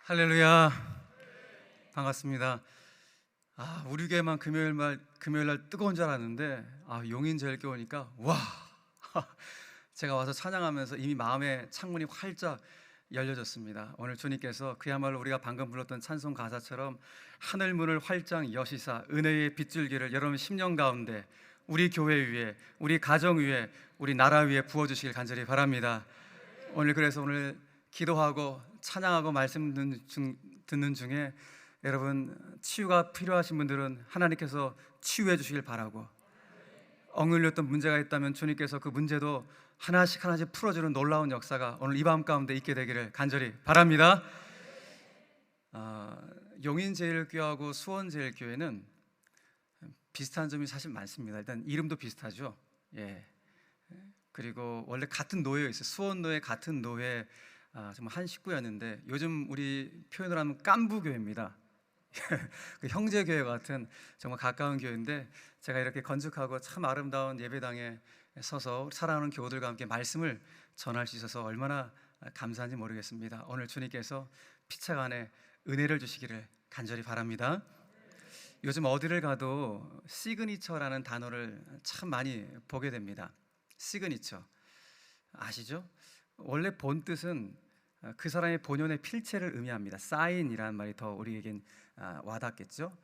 할렐루야. 반갑습니다. 우리 교회만 금요일 날 뜨거운 줄 알았는데 용인제일교 오니까 와. 제가 와서 찬양하면서 이미 마음의 창문이 활짝 열려졌습니다. 오늘 주님께서 그야말로 우리가 방금 불렀던 찬송 가사처럼 하늘 문을 활짝 여시사 은혜의 빗줄기를 여러분 심령 가운데 우리 교회 위에, 우리 가정 위에, 우리 나라 위에 부어주시길 간절히 바랍니다. 그래서 오늘 기도하고 찬양하고 말씀 듣는 중에 여러분 치유가 필요하신 분들은 하나님께서 치유해 주시길 바라고, 억눌렸던 문제가 있다면 주님께서 그 문제도 하나씩 풀어주는 놀라운 역사가 오늘 이 밤 가운데 있게 되기를 간절히 바랍니다. 용인제일교회하고 수원제일교회는 비슷한 점이 사실 많습니다. 일단 이름도 비슷하죠. 그리고 원래 같은 노예에 있어요. 수원노예 같은 노예, 정말 한 식구였는데 요즘 우리 표현을 하면 깐부교회입니다. 그 형제교회 같은 정말 가까운 교회인데, 제가 이렇게 건축하고 참 아름다운 예배당에 서서 사랑하는 교우들과 함께 말씀을 전할 수 있어서 얼마나 감사한지 모르겠습니다. 오늘 주님께서 피차 간에 은혜를 주시기를 간절히 바랍니다. 요즘 어디를 가도 시그니처라는 단어를 참 많이 보게 됩니다. 시그니처 아시죠? 원래 본 뜻은 그 사람의 본연의 필체를 의미합니다. 사인이라는 말이 더 우리에겐 와닿겠죠.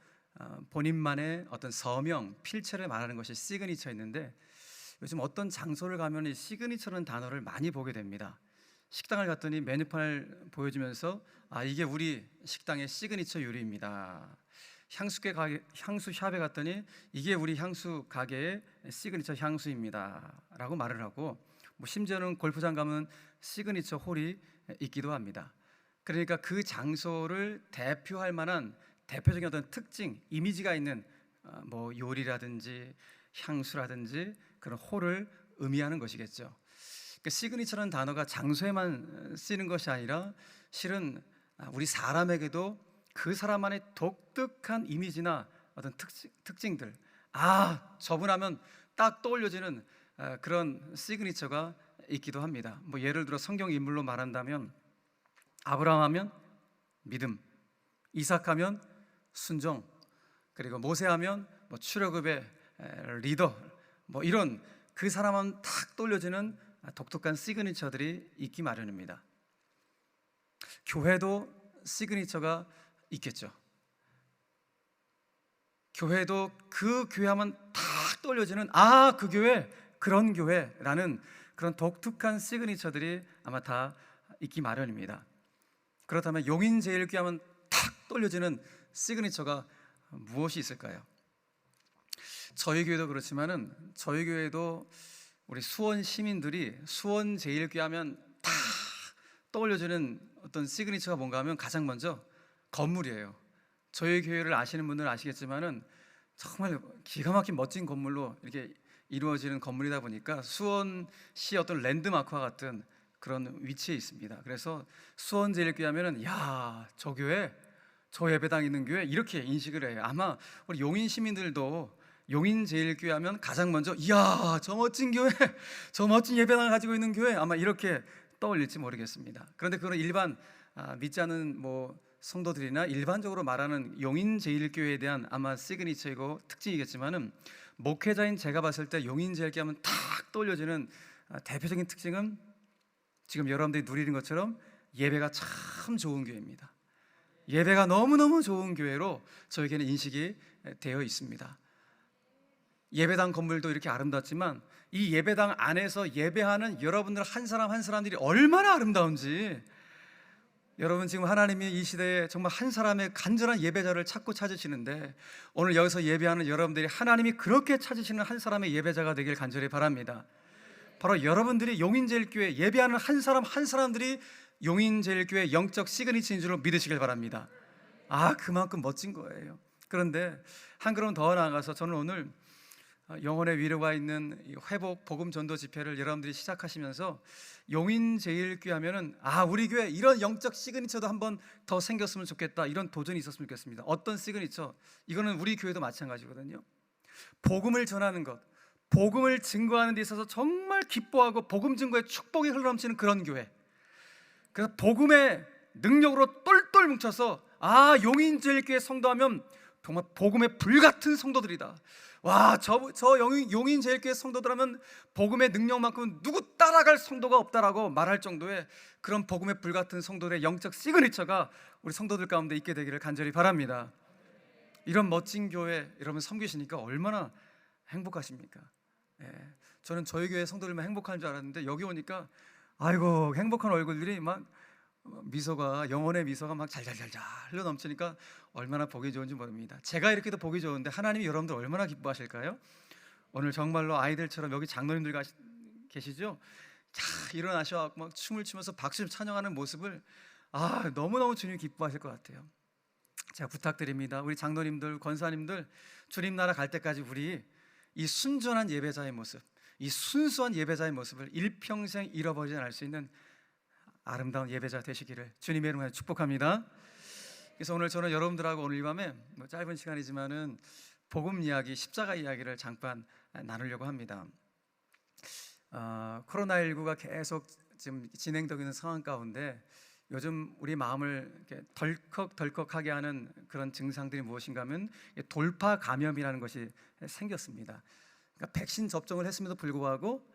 본인만의 어떤 서명, 필체를 말하는 것이 시그니처였는데, 요즘 어떤 장소를 가면 이 시그니처라는 단어를 많이 보게 됩니다. 식당을 갔더니 메뉴판을 보여주면서 이게 우리 식당의 시그니처 요리입니다. 향수샵에 갔더니 이게 우리 향수 가게의 시그니처 향수입니다 라고 말을 하고, 심지어는 골프장 가면 시그니처 홀이 있기도 합니다. 그러니까 그 장소를 대표할 만한 대표적인 어떤 특징, 이미지가 있는 요리라든지 향수라든지 그런 홀을 의미하는 것이겠죠. 그러니까 시그니처라는 단어가 장소에만 쓰이는 것이 아니라 실은 우리 사람에게도 그 사람만의 독특한 이미지나 어떤 특징들, 저분 하면 딱 떠올려지는 그런 시그니처가 있기도 합니다. 예를 들어 성경 인물로 말한다면 아브라함 하면 믿음, 이삭 하면 순종, 그리고 모세 하면 출애굽의 리더, 이런 그 사람 하면 탁 떠올려지는 독특한 시그니처들이 있기 마련입니다. 교회도 시그니처가 있겠죠. 교회도 그 교회 하면 탁 떠올려지는 그 교회, 그런 교회라는 그런 독특한 시그니처들이 아마 다 있기 마련입니다. 그렇다면 용인제일교회 하면 탁 떠올려지는 시그니처가 무엇이 있을까요? 저희 교회도 그렇지만은 저희 교회도 우리 수원 시민들이 수원제일교회 하면 탁 떠올려지는 어떤 시그니처가 뭔가 하면 가장 먼저 건물이에요. 저희 교회를 아시는 분들은 아시겠지만은 정말 기가 막힌 멋진 건물로 이렇게 이루어지는 건물이다 보니까 수원시 어떤 랜드마크와 같은 그런 위치에 있습니다. 그래서 수원제일교회 하면은 저 교회, 저 예배당 있는 교회 이렇게 인식을 해요. 아마 우리 용인 시민들도 용인제일교회 하면 가장 먼저 저 멋진 교회, 저 멋진 예배당을 가지고 있는 교회, 아마 이렇게 떠올릴지 모르겠습니다. 그런데 그런 일반 믿지 않는 성도들이나 일반적으로 말하는 용인제일교회에 대한 아마 시그니처이고 특징이겠지만은, 목회자인 제가 봤을 때 용인제일교회 하면 탁 떠올려지는 대표적인 특징은 지금 여러분들이 누리는 것처럼 예배가 참 좋은 교회입니다. 예배가 너무너무 좋은 교회로 저에게는 인식이 되어 있습니다. 예배당 건물도 이렇게 아름답지만 이 예배당 안에서 예배하는 여러분들 한 사람 한 사람들이 얼마나 아름다운지, 여러분 지금 하나님이 이 시대에 정말 한 사람의 간절한 예배자를 찾으시는데, 오늘 여기서 예배하는 여러분들이 하나님이 그렇게 찾으시는 한 사람의 예배자가 되길 간절히 바랍니다. 바로 여러분들이 용인제일교회 예배하는 한 사람 한 사람들이 용인제일교회 영적 시그니처인 줄로 믿으시길 바랍니다. 그만큼 멋진 거예요. 그런데 한 걸음 더 나아가서 저는 오늘 영혼의 위로가 있는 회복 복음 전도 집회를 여러분들이 시작하시면서 용인제일교회 하면은 우리 교회 이런 영적 시그니처도 한번 더 생겼으면 좋겠다, 이런 도전이 있었으면 좋겠습니다. 어떤 시그니처? 이거는 우리 교회도 마찬가지거든요. 복음을 전하는 것, 복음을 증거하는 데 있어서 정말 기뻐하고 복음 증거의 축복이 흘러넘치는 그런 교회. 그래서 복음의 능력으로 똘똘 뭉쳐서 용인제일교회 성도하면 정말 복음의 불같은 성도들이다. 와, 저 용인제일교회 성도들하면 복음의 능력만큼 누구 따라갈 성도가 없다라고 말할 정도의 그런 복음의 불같은 성도들의 영적 시그니처가 우리 성도들 가운데 있게 되기를 간절히 바랍니다. 이런 멋진 교회 여러분 섬기시니까 얼마나 행복하십니까? 저는 저희 교회 성도들만 행복한 줄 알았는데 여기 오니까 아이고 행복한 얼굴들이 막 미소가, 영혼의 미소가 막 잘잘잘잘 흘러 넘치니까 얼마나 보기 좋은지 모릅니다. 제가 이렇게도 보기 좋은데 하나님이 여러분들 얼마나 기뻐하실까요? 오늘 정말로 아이들처럼 여기 장로님들 계시죠? 자, 일어나셔서 막 춤을 추면서 박수 찬양하는 모습을 너무너무 주님 기뻐하실 것 같아요. 제가 부탁드립니다. 우리 장로님들, 권사님들, 주님 나라 갈 때까지 우리 이 순전한 예배자의 모습, 이 순수한 예배자의 모습을 일평생 잃어버리지 않을 수 있는 아름다운 예배자 되시기를 주님의 이름으로 축복합니다. 그래서 오늘 저는 여러분들하고 오늘 이 밤에 짧은 시간이지만은 복음 이야기, 십자가 이야기를 잠깐 나누려고 합니다. 코로나19가 계속 지금 진행되고 있는 상황 가운데 요즘 우리 마음을 이렇게 덜컥덜컥하게 하는 그런 증상들이 무엇인가 하면 돌파 감염이라는 것이 생겼습니다. 그러니까 백신 접종을 했음에도 불구하고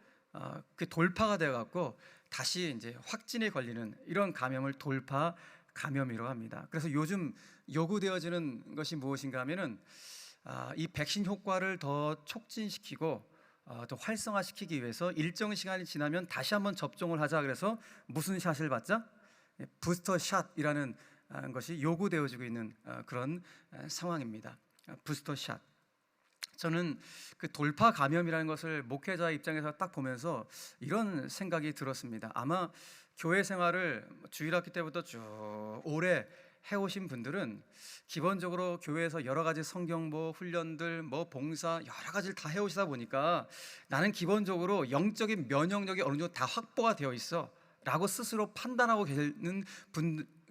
그 돌파가 되어갖고 다시 이제 확진에 걸리는 이런 감염을 돌파 감염이라고 합니다. 그래서 요즘 요구되어지는 것이 무엇인가 하면은 이 백신 효과를 더 촉진시키고 더 활성화시키기 위해서 일정 시간이 지나면 다시 한번 접종을 하자. 그래서 무슨 샷을 받자? 부스터 샷이라는 것이 요구되어지고 있는 그런 상황입니다. 부스터 샷. 저는 그 돌파 감염이라는 것을 목회자 입장에서 딱 보면서 이런 생각이 들었습니다. 아마 교회 생활을 주일학기 때부터 쭉 오래 해오신 분들은 기본적으로 교회에서 여러 가지 성경보, 훈련들, 봉사 여러 가지를 다 해오시다 보니까 나는 기본적으로 영적인 면역력이 어느 정도 다 확보가 되어 있어 라고 스스로 판단하고 계시는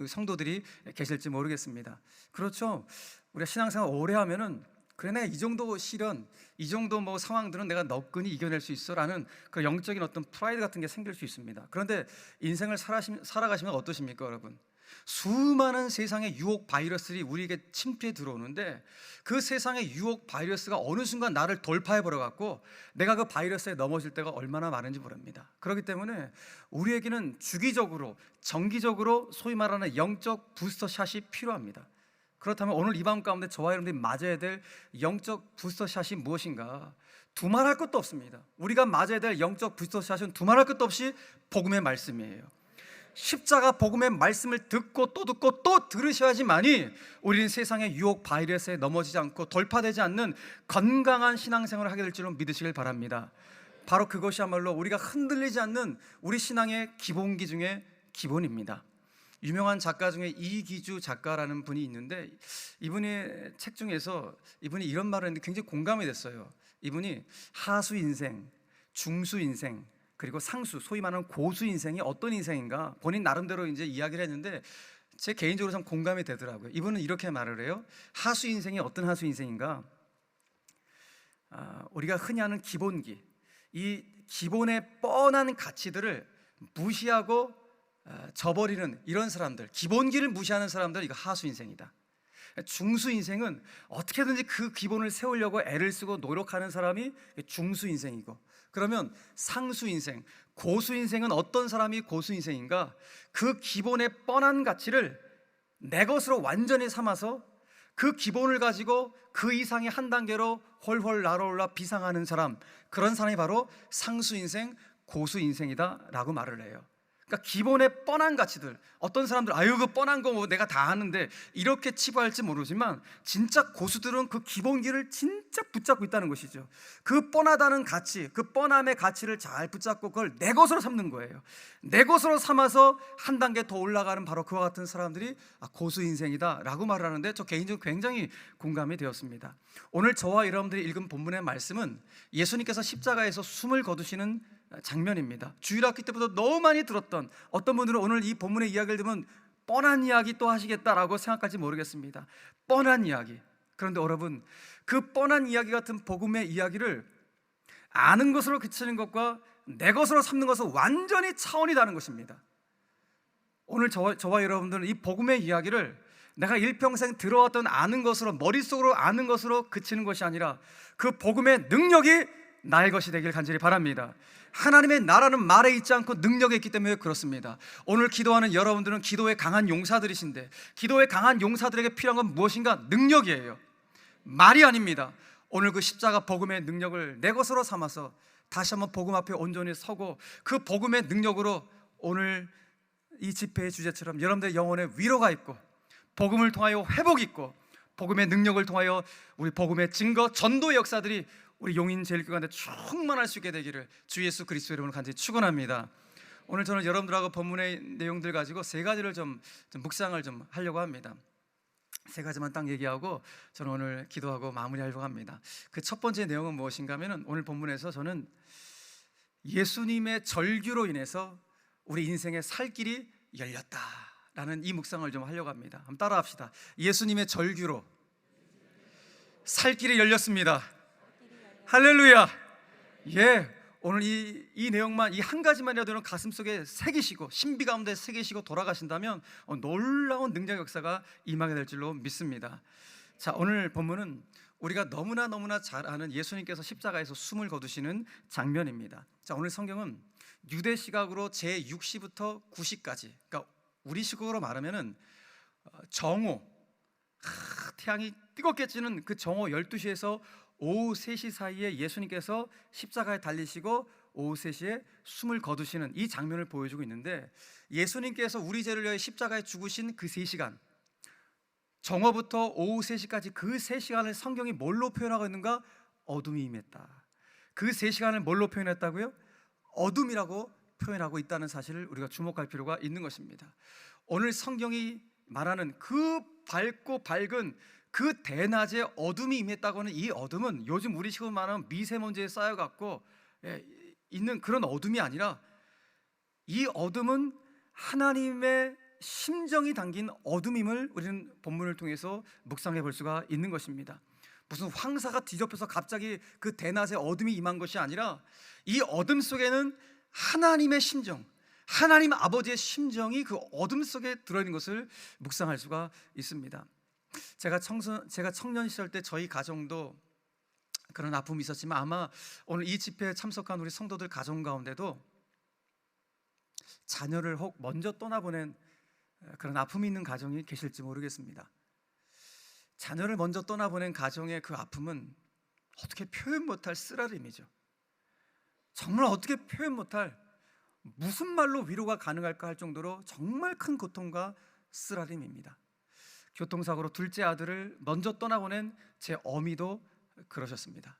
성도들이 계실지 모르겠습니다. 그렇죠. 우리가 신앙생활 오래 하면은 그래 내가 이 정도 시련, 이 정도 상황들은 내가 너끈히 이겨낼 수 있어라는 그 영적인 어떤 프라이드 같은 게 생길 수 있습니다. 그런데 인생을 살아가시면 어떠십니까, 여러분? 수많은 세상의 유혹 바이러스들이 우리에게 침투해 들어오는데 그 세상의 유혹 바이러스가 어느 순간 나를 돌파해 버려 갖고 내가 그 바이러스에 넘어질 때가 얼마나 많은지 모릅니다. 그렇기 때문에 우리에게는 주기적으로 정기적으로 소위 말하는 영적 부스터 샷이 필요합니다. 그렇다면 오늘 이 밤 가운데 저와 여러분들이 맞아야 될 영적 부스터 샷이 무엇인가? 두말할 것도 없습니다. 우리가 맞아야 될 영적 부스터 샷은 두말할 것도 없이 복음의 말씀이에요. 십자가 복음의 말씀을 듣고 또 들으셔야지만이 우리는 세상의 유혹 바이러스에 넘어지지 않고 돌파되지 않는 건강한 신앙생활을 하게 될 줄로 믿으시길 바랍니다. 바로 그것이야말로 우리가 흔들리지 않는 우리 신앙의 기본기 중에 기본입니다. 유명한 작가 중에 이기주 작가라는 분이 있는데 이분의 책 중에서 이분이 이런 말을 했는데 굉장히 공감이 됐어요. 이분이 하수 인생, 중수 인생, 그리고 상수, 소위 말하는 고수 인생이 어떤 인생인가 본인 나름대로 이제 이야기를 했는데 제 개인적으로 참 공감이 되더라고요. 이분은 이렇게 말을 해요. 하수 인생이 어떤 하수 인생인가? 우리가 흔히 하는 기본기, 이 기본의 뻔한 가치들을 무시하고 저버리는 이런 사람들, 기본기를 무시하는 사람들, 이거 하수 인생이다. 중수 인생은 어떻게든지 그 기본을 세우려고 애를 쓰고 노력하는 사람이 중수 인생이고, 그러면 상수 인생, 고수 인생은 어떤 사람이 고수 인생인가? 그 기본의 뻔한 가치를 내 것으로 완전히 삼아서 그 기본을 가지고 그 이상의 한 단계로 훨훨 날아올라 비상하는 사람, 그런 사람이 바로 상수 인생, 고수 인생이다 라고 말을 해요. 그러니까 기본의 뻔한 가치들, 어떤 사람들 그 뻔한 거 내가 다 아는데 이렇게 치부할지 모르지만 진짜 고수들은 그 기본기를 진짜 붙잡고 있다는 것이죠. 그 뻔하다는 가치, 그 뻔함의 가치를 잘 붙잡고 그걸 내 것으로 삼는 거예요. 내 것으로 삼아서 한 단계 더 올라가는 바로 그와 같은 사람들이 고수 인생이다 라고 말을 하는데 저 개인적으로 굉장히 공감이 되었습니다. 오늘 저와 여러분들이 읽은 본문의 말씀은 예수님께서 십자가에서 숨을 거두시는 장면입니다. 주일학기 때부터 너무 많이 들었던, 어떤 분들은 오늘 이 본문의 이야기를 들으면 뻔한 이야기 또 하시겠다라고 생각할지 모르겠습니다. 뻔한 이야기. 그런데 여러분, 그 뻔한 이야기 같은 복음의 이야기를 아는 것으로 그치는 것과 내 것으로 삼는 것은 완전히 차원이 다른 것입니다. 오늘 저와 여러분들은 이 복음의 이야기를 내가 일평생 들어왔던 아는 것으로, 머릿속으로 아는 것으로 그치는 것이 아니라 그 복음의 능력이 나의 것이 되길 간절히 바랍니다. 하나님의 나라는 말에 있지 않고 능력에 있기 때문에 그렇습니다. 오늘 기도하는 여러분들은 기도에 강한 용사들이신데, 기도에 강한 용사들에게 필요한 건 무엇인가? 능력이에요. 말이 아닙니다. 오늘 그 십자가 복음의 능력을 내 것으로 삼아서 다시 한번 복음 앞에 온전히 서고, 그 복음의 능력으로 오늘 이 집회의 주제처럼 여러분들의 영혼에 위로가 있고, 복음을 통하여 회복이 있고, 복음의 능력을 통하여 우리 복음의 증거, 전도의 역사들이 우리 용인 제일교회 충만할 수 있게 되기를 주 예수 그리스도 이름으로 간절히 축원합니다. 오늘 저는 여러분들하고 본문의 내용들 가지고 세 가지를 좀 묵상을 좀 하려고 합니다. 세 가지만 딱 얘기하고 저는 오늘 기도하고 마무리하려고 합니다. 그 첫 번째 내용은 무엇인가 하면, 오늘 본문에서 저는 예수님의 절규로 인해서 우리 인생의 살 길이 열렸다라는 이 묵상을 좀 하려고 합니다. 한번 따라 합시다. 예수님의 절규로 살 길이 열렸습니다. 할렐루야. 예, 오늘 이 내용만, 이 한 가지만이라도 가슴속에 새기시고 신비 가운데 새기시고 돌아가신다면 놀라운 능력 역사가 임하게 될 줄로 믿습니다. 자, 오늘 본문은 우리가 너무나 잘 아는 예수님께서 십자가에서 숨을 거두시는 장면입니다. 자, 오늘 성경은 유대 시각으로 제6시부터 9시까지, 그러니까 우리 시각으로 말하면은 정오, 태양이 뜨겁게 찌는 그 정오 12시에서 오후 3시 사이에 예수님께서 십자가에 달리시고 오후 3시에 숨을 거두시는 이 장면을 보여주고 있는데, 예수님께서 우리 죄를 위해 십자가에 죽으신 그 3시간, 정오부터 오후 3시까지 그 3시간을 성경이 뭘로 표현하고 있는가? 어둠이 임했다. 그 3시간을 뭘로 표현했다고요? 어둠이라고 표현하고 있다는 사실을 우리가 주목할 필요가 있는 것입니다. 오늘 성경이 말하는 그 밝고 밝은 그 대낮에 어둠이 임했다고 하는 이 어둠은 요즘 우리 식으로 말하면 미세먼지에 쌓여갖고 있는 그런 어둠이 아니라, 이 어둠은 하나님의 심정이 담긴 어둠임을 우리는 본문을 통해서 묵상해 볼 수가 있는 것입니다. 무슨 황사가 뒤덮여서 갑자기 그 대낮에 어둠이 임한 것이 아니라, 이 어둠 속에는 하나님의 심정, 하나님 아버지의 심정이 그 어둠 속에 들어있는 것을 묵상할 수가 있습니다. 제가 청년 시절 때 저희 가정도 그런 아픔이 있었지만, 아마 오늘 이 집회에 참석한 우리 성도들 가정 가운데도 자녀를 혹 먼저 떠나보낸 그런 아픔이 있는 가정이 계실지 모르겠습니다. 자녀를 먼저 떠나보낸 가정의 그 아픔은 어떻게 표현 못할 쓰라림이죠. 정말 어떻게 표현 못할, 무슨 말로 위로가 가능할까 할 정도로 정말 큰 고통과 쓰라림입니다. 교통사고로 둘째 아들을 먼저 떠나보낸 제 어미도 그러셨습니다.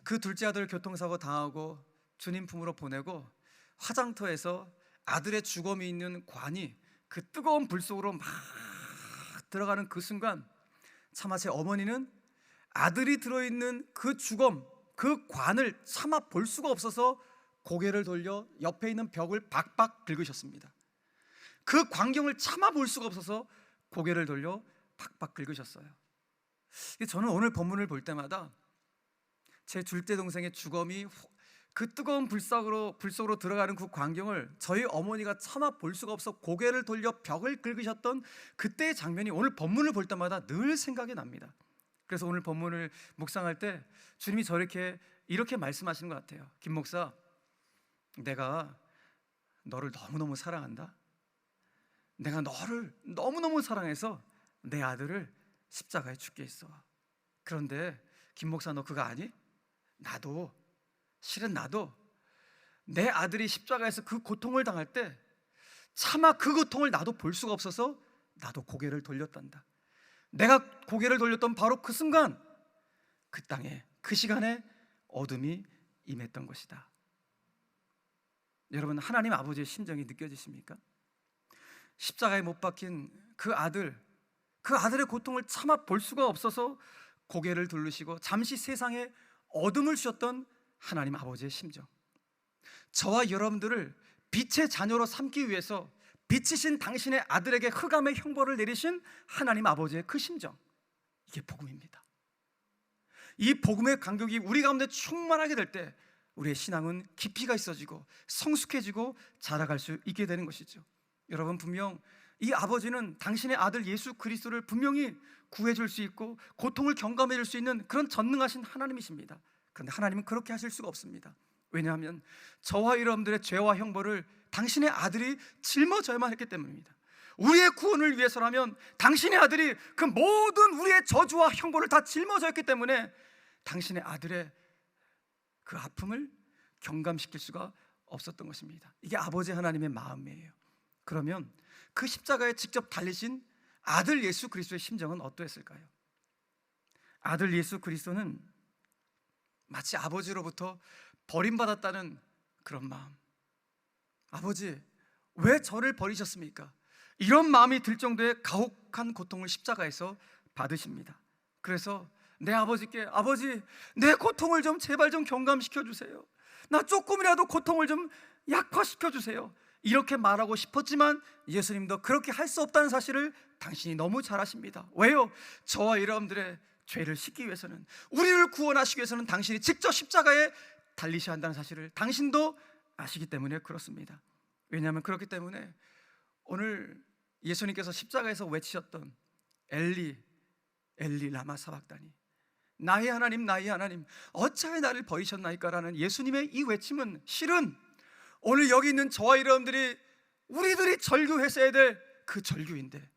그 둘째 아들 교통사고 당하고 주님 품으로 보내고 화장터에서 아들의 주검이 있는 관이 그 뜨거운 불 속으로 막 들어가는 그 순간, 차마 제 어머니는 아들이 들어있는 그 주검, 그 관을 차마 볼 수가 없어서 고개를 돌려 옆에 있는 벽을 박박 긁으셨습니다. 그 광경을 차마 볼 수가 없어서 고개를 돌려 박박 긁으셨어요. 저는 오늘 본문을 볼 때마다 제 둘째 동생의 주검이 그 뜨거운 불 속으로 들어가는 그 광경을 저희 어머니가 차마 볼 수가 없어 고개를 돌려 벽을 긁으셨던 그때의 장면이 오늘 본문을 볼 때마다 늘 생각이 납니다. 그래서 오늘 본문을 묵상할 때 주님이 이렇게 말씀하시는 것 같아요. 김 목사, 내가 너를 너무너무 사랑한다. 내가 너를 너무너무 사랑해서 내 아들을 십자가에 죽게 했어. 그런데 김 목사, 너 그거 아니? 실은 나도 내 아들이 십자가에서 그 고통을 당할 때 차마 그 고통을 나도 볼 수가 없어서 나도 고개를 돌렸단다. 내가 고개를 돌렸던 바로 그 순간, 그 땅에, 그 시간에 어둠이 임했던 것이다. 여러분, 하나님 아버지의 심정이 느껴지십니까? 십자가에 못 박힌 그 아들의 고통을 차마 볼 수가 없어서 고개를 돌리시고 잠시 세상에 어둠을 주셨던 하나님 아버지의 심정, 저와 여러분들을 빛의 자녀로 삼기 위해서 빛이신 당신의 아들에게 흑암의 형벌을 내리신 하나님 아버지의 그 심정, 이게 복음입니다. 이 복음의 간격이 우리 가운데 충만하게 될 때 우리의 신앙은 깊이가 있어지고 성숙해지고 자라갈 수 있게 되는 것이죠. 여러분, 분명 이 아버지는 당신의 아들 예수 그리스도를 분명히 구해줄 수 있고 고통을 경감해줄 수 있는 그런 전능하신 하나님이십니다. 그런데 하나님은 그렇게 하실 수가 없습니다. 왜냐하면 저와 여러분들의 죄와 형벌을 당신의 아들이 짊어져야만 했기 때문입니다. 우리의 구원을 위해서라면 당신의 아들이 그 모든 우리의 저주와 형벌을 다 짊어졌기 때문에 당신의 아들의 그 아픔을 경감시킬 수가 없었던 것입니다. 이게 아버지 하나님의 마음이에요. 그러면 그 십자가에 직접 달리신 아들 예수 그리스도의 심정은 어떠했을까요? 아들 예수 그리스도는 마치 아버지로부터 버림받았다는 그런 마음, 아버지 왜 저를 버리셨습니까? 이런 마음이 들 정도의 가혹한 고통을 십자가에서 받으십니다. 그래서 내 아버지께, 아버지 내 고통을 좀 제발 좀 경감시켜 주세요. 나 조금이라도 고통을 좀 약화시켜 주세요. 이렇게 말하고 싶었지만 예수님도 그렇게 할 수 없다는 사실을 당신이 너무 잘 아십니다. 왜요? 저와 여러분들의 죄를 씻기 위해서는, 우리를 구원하시기 위해서는 당신이 직접 십자가에 달리셔야 한다는 사실을 당신도 아시기 때문에 그렇습니다. 왜냐하면 그렇기 때문에 오늘 예수님께서 십자가에서 외치셨던 엘리 엘리 라마 사박다니, 나의 하나님 나의 하나님 어찌하여 나를 버리셨나이까 라는 예수님의 이 외침은 실은 오늘 여기 있는 저와 여러분들이 우리들이 절규했어야 될 그 절규인데,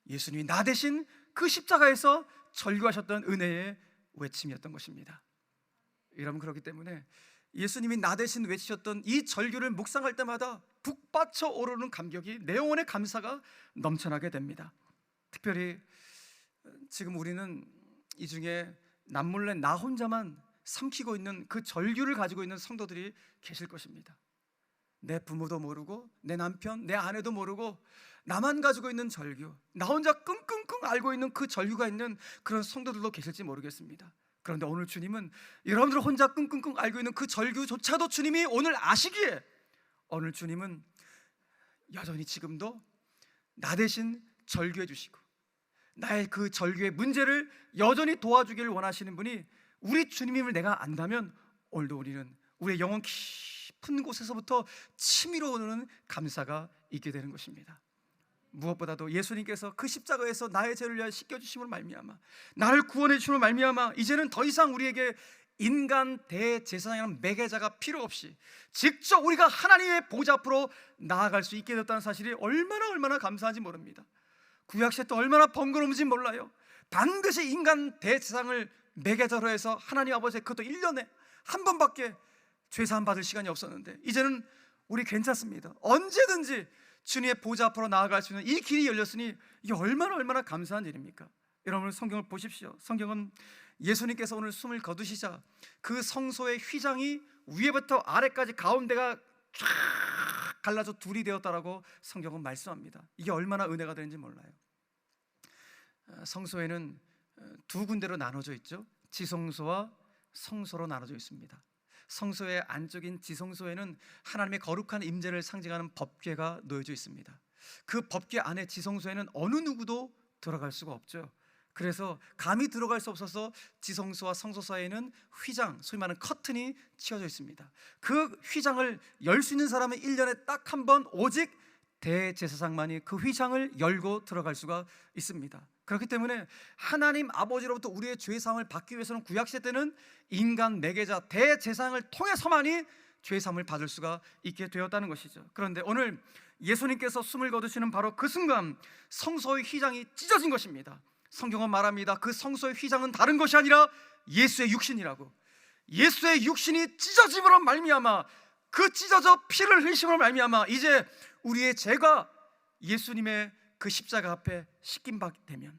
예수님이 나 대신 그 십자가에서 절규하셨던 은혜의 외침이었던 것입니다. 여러분, 그렇기 때문에 예수님이 나 대신 외치셨던 이 절규를 묵상할 때마다 북받쳐 오르는 감격이, 내 영혼의 감사가 넘쳐나게 됩니다. 특별히 지금 우리는 이 중에 남몰래 나 혼자만 삼키고 있는 그 절규를 가지고 있는 성도들이 계실 것입니다. 내 부모도 모르고 내 남편, 내 아내도 모르고 나만 가지고 있는 절규, 나 혼자 끙끙끙 앓고 있는 그 절규가 있는 그런 성도들도 계실지 모르겠습니다. 그런데 오늘 주님은 여러분들 혼자 끙끙끙 앓고 있는 그 절규조차도 주님이 오늘 아시기에, 오늘 주님은 여전히 지금도 나 대신 절규해 주시고 나의 그 절규의 문제를 여전히 도와주기를 원하시는 분이 우리 주님임을 내가 안다면, 오늘도 우리는 우리의 영혼 깊은 곳에서부터 치밀어 오르는 감사가 있게 되는 것입니다. 무엇보다도 예수님께서 그 십자가에서 나의 죄를 위하여 씻겨주심으로 말미암아, 나를 구원해 주심으로 말미암아 이제는 더 이상 우리에게 인간 대제사장이라는 매개자가 필요 없이 직접 우리가 하나님의 보좌 앞으로 나아갈 수 있게 됐다는 사실이 얼마나 감사한지 모릅니다. 구약시대 때 얼마나 번거로운지 몰라요. 반드시 인간 대제사장을 매개자로 해서 하나님 아버지, 그것도 1년에 한 번밖에 죄사함 받을 시간이 없었는데 이제는 우리 괜찮습니다. 언제든지 주님의 보좌 앞으로 나아갈 수 있는 이 길이 열렸으니 이게 얼마나 감사한 일입니까? 여러분, 성경을 보십시오. 성경은 예수님께서 오늘 숨을 거두시자 그 성소의 휘장이 위에부터 아래까지 가운데가 쫙 갈라져 둘이 되었다라고 성경은 말씀합니다. 이게 얼마나 은혜가 되는지 몰라요. 성소에는 두 군데로 나눠져 있죠. 지성소와 성소로 나눠져 있습니다. 성소의 안쪽인 지성소에는 하나님의 거룩한 임재를 상징하는 법궤가 놓여져 있습니다. 그 법궤 안에 지성소에는 어느 누구도 들어갈 수가 없죠. 그래서 감히 들어갈 수 없어서 지성소와 성소 사이에는 휘장, 소위 말하는 커튼이 치어져 있습니다. 그 휘장을 열 수 있는 사람은 1년에 딱 한 번, 오직 대제사장만이 그 휘장을 열고 들어갈 수가 있습니다. 그렇기 때문에 하나님 아버지로부터 우리의 죄사함을 받기 위해서는 구약시대 때는 인간 매개자 대제사장을 통해서만이 죄사함을 받을 수가 있게 되었다는 것이죠. 그런데 오늘 예수님께서 숨을 거두시는 바로 그 순간 성소의 휘장이 찢어진 것입니다. 성경은 말합니다. 그 성소의 휘장은 다른 것이 아니라 예수의 육신이라고. 예수의 육신이 찢어짐으로 말미암아, 그 찢어져 피를 흘리심으로 말미암아 이제 우리의 죄가 예수님의 그 십자가 앞에 씻김 받게 되면,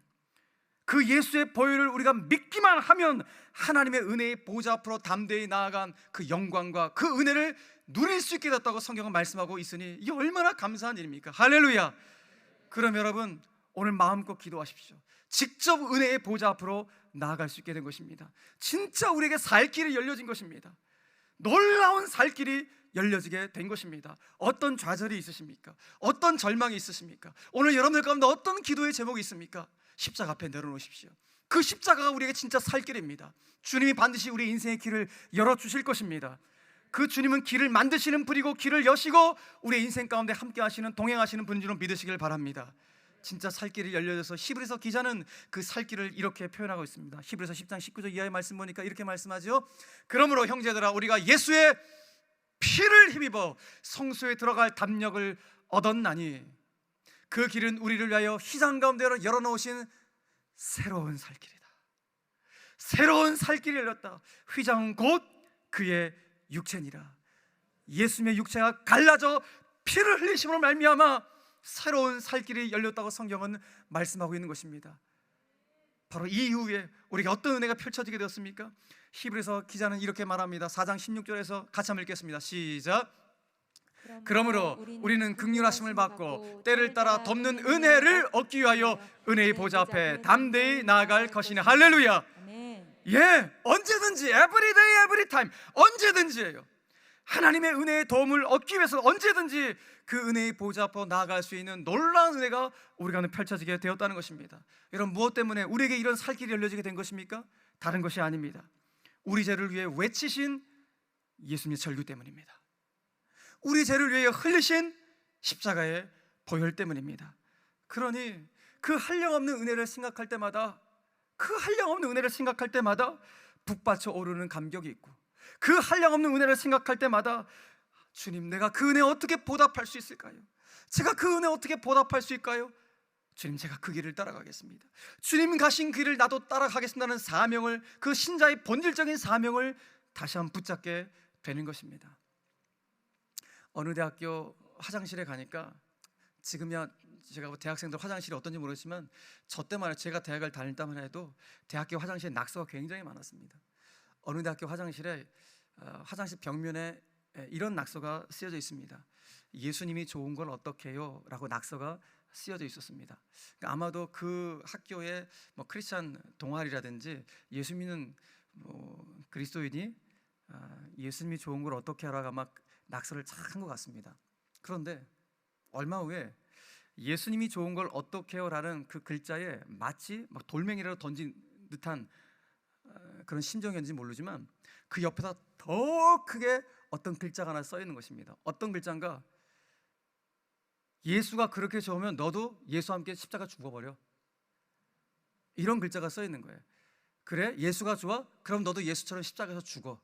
그 예수의 보혈을 우리가 믿기만 하면 하나님의 은혜의 보좌 앞으로 담대히 나아간 그 영광과 그 은혜를 누릴 수 있게 됐다고 성경은 말씀하고 있으니 이게 얼마나 감사한 일입니까? 할렐루야. 그럼 여러분, 오늘 마음껏 기도하십시오. 직접 은혜의 보좌 앞으로 나아갈 수 있게 된 것입니다. 진짜 우리에게 살 길이 열려진 것입니다. 놀라운 살 길이 열려지게 된 것입니다. 어떤 좌절이 있으십니까? 어떤 절망이 있으십니까? 오늘 여러분들 가운데 어떤 기도의 제목이 있습니까? 십자가 앞에 내려놓으십시오. 그 십자가가 우리에게 진짜 살 길입니다. 주님이 반드시 우리 인생의 길을 열어주실 것입니다. 그 주님은 길을 만드시는 분이고 길을 여시고 우리의 인생 가운데 함께 하시는, 동행하시는 분인 줄 믿으시길 바랍니다. 진짜 살 길이 열려져서 히브리서 기자는 그 살 길을 이렇게 표현하고 있습니다. 히브리서 10장 19절 이하의 말씀 보니까 이렇게 말씀하죠. 그러므로 형제들아, 우리가 예수의 피를 힘입어 성소에 들어갈 담력을 얻었나니 그 길은 우리를 위하여 희장 가운데로 열어놓으신 새로운 살 길이다. 새로운 살 길이 열렸다. 휘장 곧 그의 육체니라. 예수님의 육체가 갈라져 피를 흘리심으로 말미암아 새로운 살 길이 열렸다고 성경은 말씀하고 있는 것입니다. 바로 이 이후에 우리가 어떤 은혜가 펼쳐지게 되었습니까? 히브리서 기자는 이렇게 말합니다. 4장 16절에서 같이 한번 읽겠습니다. 시작. 그러므로 우리는 긍휼하심을 받고 때를 따라 덮는 은혜를 얻기 위하여 은혜의 보좌 앞에 담대히 나아갈 것이니. 할렐루야. 예, 언제든지, every day, every time, 언제든지예요. 하나님의 은혜의 도움을 얻기 위해서 언제든지 그 은혜의 보좌 앞으로 나아갈 수 있는 놀라운 은혜가 우리 가운데 펼쳐지게 되었다는 것입니다. 여러분, 무엇 때문에 우리에게 이런 살 길이 열려지게 된 것입니까? 다른 것이 아닙니다. 우리 죄를 위해 외치신 예수님의 절규 때문입니다. 우리 죄를 위해 흘리신 십자가의 보혈 때문입니다. 그러니 그 한량없는 은혜를 생각할 때마다, 그 한량없는 은혜를 생각할 때마다 북받쳐 오르는 감격이 있고, 그 한량없는 은혜를 생각할 때마다 주님, 내가 그 은혜 어떻게 보답할 수 있을까요? 제가 그 은혜 어떻게 보답할 수 있을까요? 주님, 제가 그 길을 따라가겠습니다. 주님 가신 길을 나도 따라가겠습니다는 사명을, 그 신자의 본질적인 사명을 다시 한번 붙잡게 되는 것입니다. 어느 대학교 화장실에 가니까, 지금이야 제가 대학생들 화장실이 어떤지 모르지만 저 때만 해도, 제가 대학을 다닐 때만 해도 대학교 화장실에 낙서가 굉장히 많았습니다. 어느 대학교 화장실에 화장실 벽면에 이런 낙서가 쓰여져 있습니다. 예수님이 좋은 걸 어떻게 해요? 라고 낙서가 쓰여져 있었습니다. 그러니까 아마도 그 학교에 뭐 크리스찬 동아리라든지 예수 믿는 그리스도인이 예수님이 좋은 걸 어떻게 하라가 막 낙서를 착 한 것 같습니다. 그런데 얼마 후에 예수님이 좋은 걸 어떻게 해요? 라는 그 글자에 마치 막 돌멩이라도 던진 듯한 그런 심정이었는지 모르지만 그 옆에다 더 크게 어떤 글자가 하나 써 있는 것입니다. 어떤 글자인가? 예수가 그렇게 좋으면 너도 예수와 함께 십자가 죽어버려. 이런 글자가 써 있는 거예요. 그래? 예수가 좋아? 그럼 너도 예수처럼 십자가에서 죽어.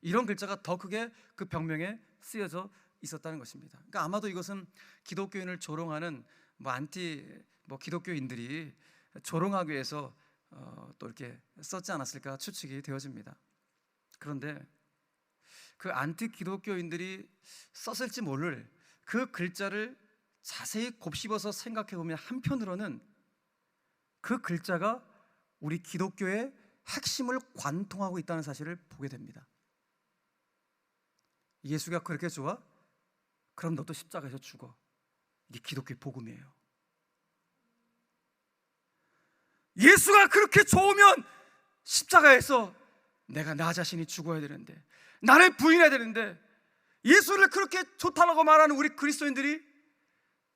이런 글자가 더 크게 그 벽면에 쓰여져 있었다는 것입니다. 그러니까 아마도 이것은 기독교인을 조롱하는 기독교인들이 조롱하기 위해서 또 이렇게 썼지 않았을까 추측이 되어집니다. 그런데 그 안티 기독교인들이 썼을지 모를 그 글자를 자세히 곱씹어서 생각해 보면 한편으로는 그 글자가 우리 기독교의 핵심을 관통하고 있다는 사실을 보게 됩니다. 예수가 그렇게 좋아? 그럼 너도 십자가에서 죽어. 이게 기독교의 복음이에요. 예수가 그렇게 좋으면 십자가에서 내가 나 자신이 죽어야 되는데, 나를 부인해야 되는데, 예수를 그렇게 좋다라고 말하는 우리 그리스도인들이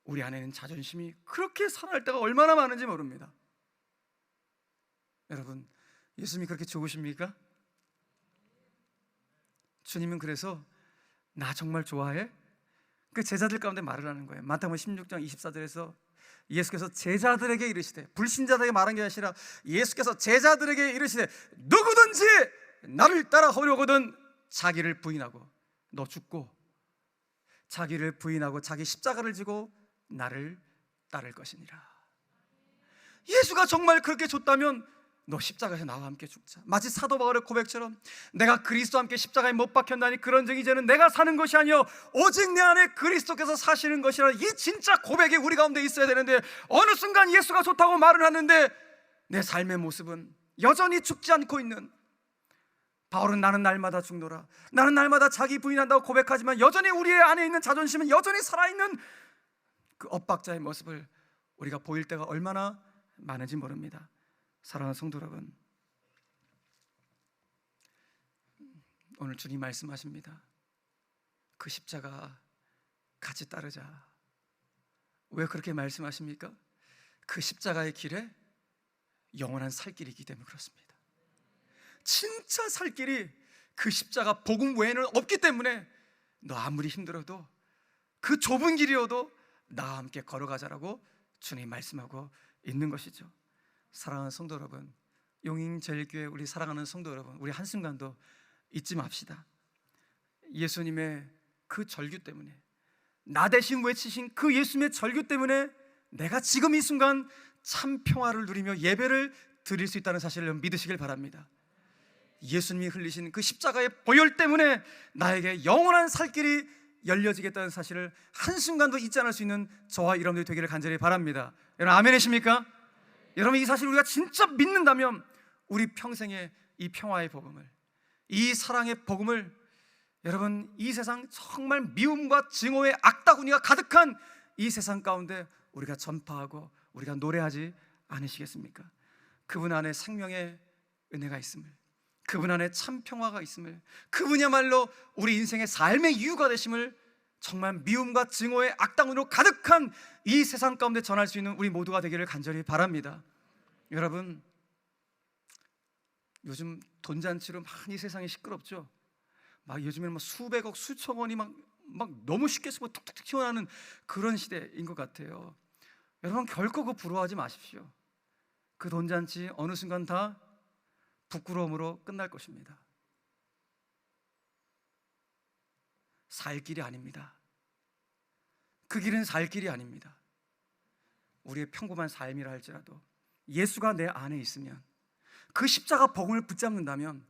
우리 안에는 자존심이 그렇게 살아날 때가 얼마나 많은지 모릅니다. 여러분, 예수님이 그렇게 좋으십니까? 주님은 그래서 나 정말 좋아해? 그 제자들 가운데 말을 하는 거예요. 마태복음 16장 24절에서 예수께서 제자들에게 이르시되, 불신자들에게 말한 게 아니라 예수께서 제자들에게 이르시되, 누구든지 나를 따라오려거든 자기를 부인하고, 너 죽고 자기를 부인하고 자기 십자가를 지고 나를 따를 것이니라. 예수가 정말 그렇게 좋다면 너 십자가에서 나와 함께 죽자. 마치 사도 바울의 고백처럼 내가 그리스도와 함께 십자가에 못 박혔나니 그런즉 이제는 내가 사는 것이 아니요 오직 내 안에 그리스도께서 사시는 것이라. 이 진짜 고백이 우리 가운데 있어야 되는데, 어느 순간 예수가 좋다고 말을 하는데 내 삶의 모습은 여전히 죽지 않고 있는, 바울은 나는 날마다 죽노라, 나는 날마다 자기 부인한다고 고백하지만 여전히 우리의 안에 있는 자존심은 여전히 살아있는 그 엇박자의 모습을 우리가 보일 때가 얼마나 많은지 모릅니다. 사랑하는 성도 여러분, 오늘 주님 말씀하십니다. 그 십자가 같이 따르자. 왜 그렇게 말씀하십니까? 그 십자가의 길에 영원한 살 길이 있기 때문에 그렇습니다. 진짜 살 길이 그 십자가 복음 외에는 없기 때문에 너 아무리 힘들어도 그 좁은 길이어도 나와 함께 걸어가자라고 주님 말씀하고 있는 것이죠. 사랑하는 성도 여러분, 용인제일교회 우리 사랑하는 성도 여러분, 우리 한순간도 잊지 맙시다. 예수님의 그 절규 때문에, 나 대신 외치신 그 예수님의 절규 때문에 내가 지금 이 순간 참 평화를 누리며 예배를 드릴 수 있다는 사실을 믿으시길 바랍니다. 예수님이 흘리신 그 십자가의 보혈 때문에 나에게 영원한 살 길이 열려지겠다는 사실을 한순간도 잊지 않을 수 있는 저와 여러분들이 되기를 간절히 바랍니다. 여러분 아멘이십니까? 여러분 이 사실을 우리가 진짜 믿는다면 우리 평생에 이 평화의 복음을, 이 사랑의 복음을, 여러분 이 세상 정말 미움과 증오의 악다구니가 가득한 이 세상 가운데 우리가 전파하고 우리가 노래하지 않으시겠습니까? 그분 안에 생명의 은혜가 있음을, 그분 안에 참 평화가 있음을, 그분이야말로 우리 인생의 삶의 이유가 되심을 정말 미움과 증오의 악당으로 가득한 이 세상 가운데 전할 수 있는 우리 모두가 되기를 간절히 바랍니다. 여러분 요즘 돈잔치로 많이 세상이 시끄럽죠. 막 요즘에는 막 수백억 수천억 원이 막 너무 쉽게 쓰고 툭툭 튀어나오는 그런 시대인 것 같아요. 여러분 결코 그 부러워하지 마십시오. 그 돈잔치 어느 순간 다 부끄러움으로 끝날 것입니다. 살 길이 아닙니다. 그 길은 살 길이 아닙니다. 우리의 평범한 삶이라 할지라도 예수가 내 안에 있으면, 그 십자가 복음을 붙잡는다면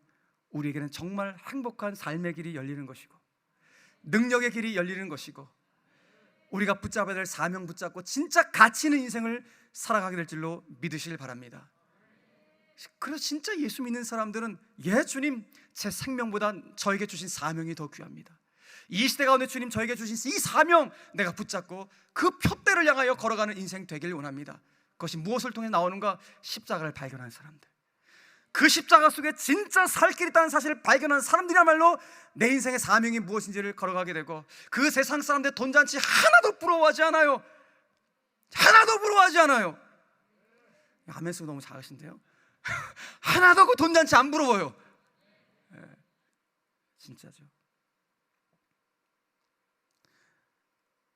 우리에게는 정말 행복한 삶의 길이 열리는 것이고 능력의 길이 열리는 것이고 우리가 붙잡아야 될 사명 붙잡고 진짜 가치 있는 인생을 살아가게 될 줄로 믿으시길 바랍니다. 그래서 진짜 예수 믿는 사람들은 예 주님, 제 생명보다 저에게 주신 사명이 더 귀합니다. 이 시대 가운데 주님 저에게 주신 이 사명 내가 붙잡고 그 표대를 향하여 걸어가는 인생 되길 원합니다. 그것이 무엇을 통해 나오는가? 십자가를 발견한 사람들, 그 십자가 속에 진짜 살 길이 있다는 사실을 발견한 사람들이야말로 내 인생의 사명이 무엇인지를 걸어가게 되고, 그 세상 사람들 돈잔치 하나도 부러워하지 않아요. 하나도 부러워하지 않아요. 아멘 소리 너무 작으신데요. 하나도 그 돈잔치 안 부러워요. 네, 진짜죠.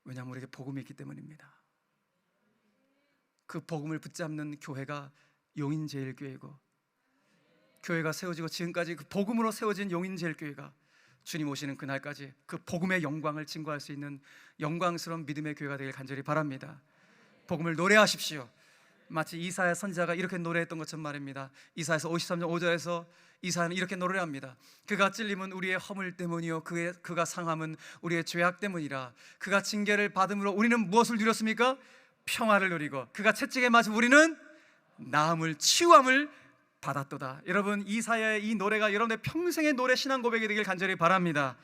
왜냐하면 우리에게 복음이 있기 때문입니다. 그 복음을 붙잡는 교회가 용인제일교회고, 교회가 세워지고 지금까지 그 복음으로 세워진 용인제일교회가 주님 오시는 그날까지 그 복음의 영광을 증거할 수 있는 영광스러운 믿음의 교회가 되길 간절히 바랍니다. 복음을 노래하십시오. 마치 이사야 선지자가 이렇게 노래했던 것처럼 말입니다. 이사야서 53장 5절에서 이사야는 이렇게 노래합니다. 그가 찔림은 우리의 허물 때문이요 그가 상함은 우리의 죄악 때문이라. 그가 징계를 받음으로 우리는 무엇을 누렸습니까? 평화를 누리고 그가 채찍에 맞은 우리는 나음을 치유함을 받았도다. 여러분 이사야의 이 노래가 여러분의 평생의 노래 신앙 고백이 되길 간절히 바랍니다.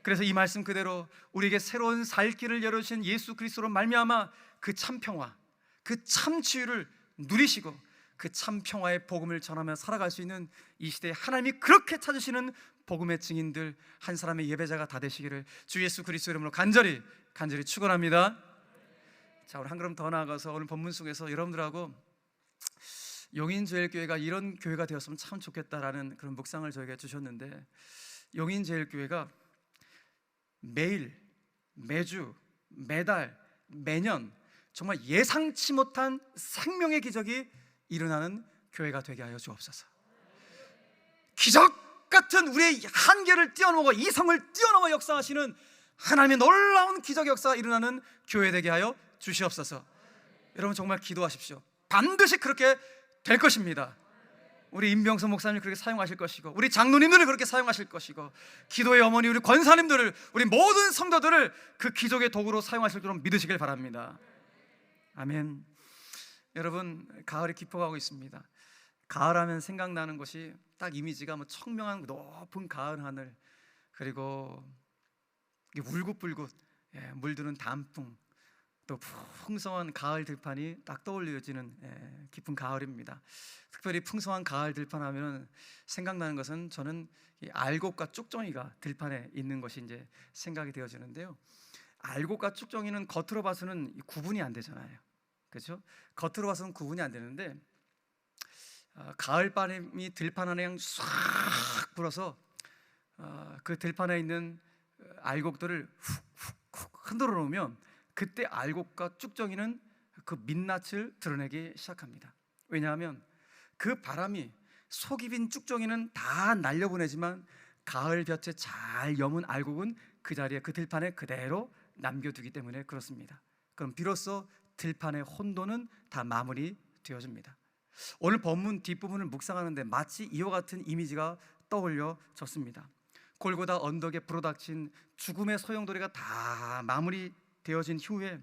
그래서 이 말씀 그대로 우리에게 새로운 살 길을 열어주신 예수 그리스도로 말미암아 그 참 평화, 그 참 치유를 누리시고 그 참 평화의 복음을 전하며 살아갈 수 있는 이 시대에 하나님이 그렇게 찾으시는 복음의 증인들, 한 사람의 예배자가 다 되시기를 주 예수 그리스도 이름으로 간절히 축원합니다. 자, 우리 한 걸음 더 나아가서 오늘 본문 속에서 여러분들하고 용인제일교회가 이런 교회가 되었으면 참 좋겠다라는 그런 묵상을 저에게 주셨는데, 용인제일교회가 매일, 매주, 매달, 매년 정말 예상치 못한 생명의 기적이 일어나는 교회가 되게 하여 주옵소서. 기적 같은 우리의 한계를 뛰어넘어 이성을 뛰어넘어 역사하시는 하나님의 놀라운 기적 역사가 일어나는 교회 되게 하여 주시옵소서. 여러분 정말 기도하십시오. 반드시 그렇게 될 것입니다. 우리 임병선 목사님 그렇게 사용하실 것이고, 우리 장로님들을 그렇게 사용하실 것이고, 기도의 어머니 우리 권사님들을, 우리 모든 성도들을 그 기적의 도구로 사용하실 줄로 믿으시길 바랍니다. 아멘. 여러분 가을이 깊어가고 있습니다. 가을하면 생각나는 것이 딱 이미지가 뭐 청명한 높은 가을 하늘, 그리고 울긋불긋 물드는 단풍, 또 풍성한 가을 들판이 딱 떠올려지는 깊은 가을입니다. 특별히 풍성한 가을 들판하면 생각나는 것은 저는 이 알곡과 쭉정이가 들판에 있는 것이 이제 생각이 되어지는데요. 알곡과 쭉정이는 겉으로 봐서는 구분이 안 되잖아요. 그렇죠? 겉으로 봐서는 구분이 안 되는데 가을 바람이 들판 안에 그냥 싹 불어서 그 들판에 있는 알곡들을 훅훅훅 흔들어 놓으면 그때 알곡과 쭉정이는 그 민낯을 드러내기 시작합니다. 왜냐하면 그 바람이 속이 빈 쭉정이는 다 날려보내지만 가을 볕에 잘 여문 알곡은 그 자리에 그 들판에 그대로 남겨두기 때문에 그렇습니다. 그럼 비로소 들판의 혼돈은 다 마무리되어집니다. 오늘 본문 뒷부분을 묵상하는데 마치 이와 같은 이미지가 떠올려졌습니다. 골고다 언덕에 불어닥친 죽음의 소용돌이가 다 마무리되어진 후에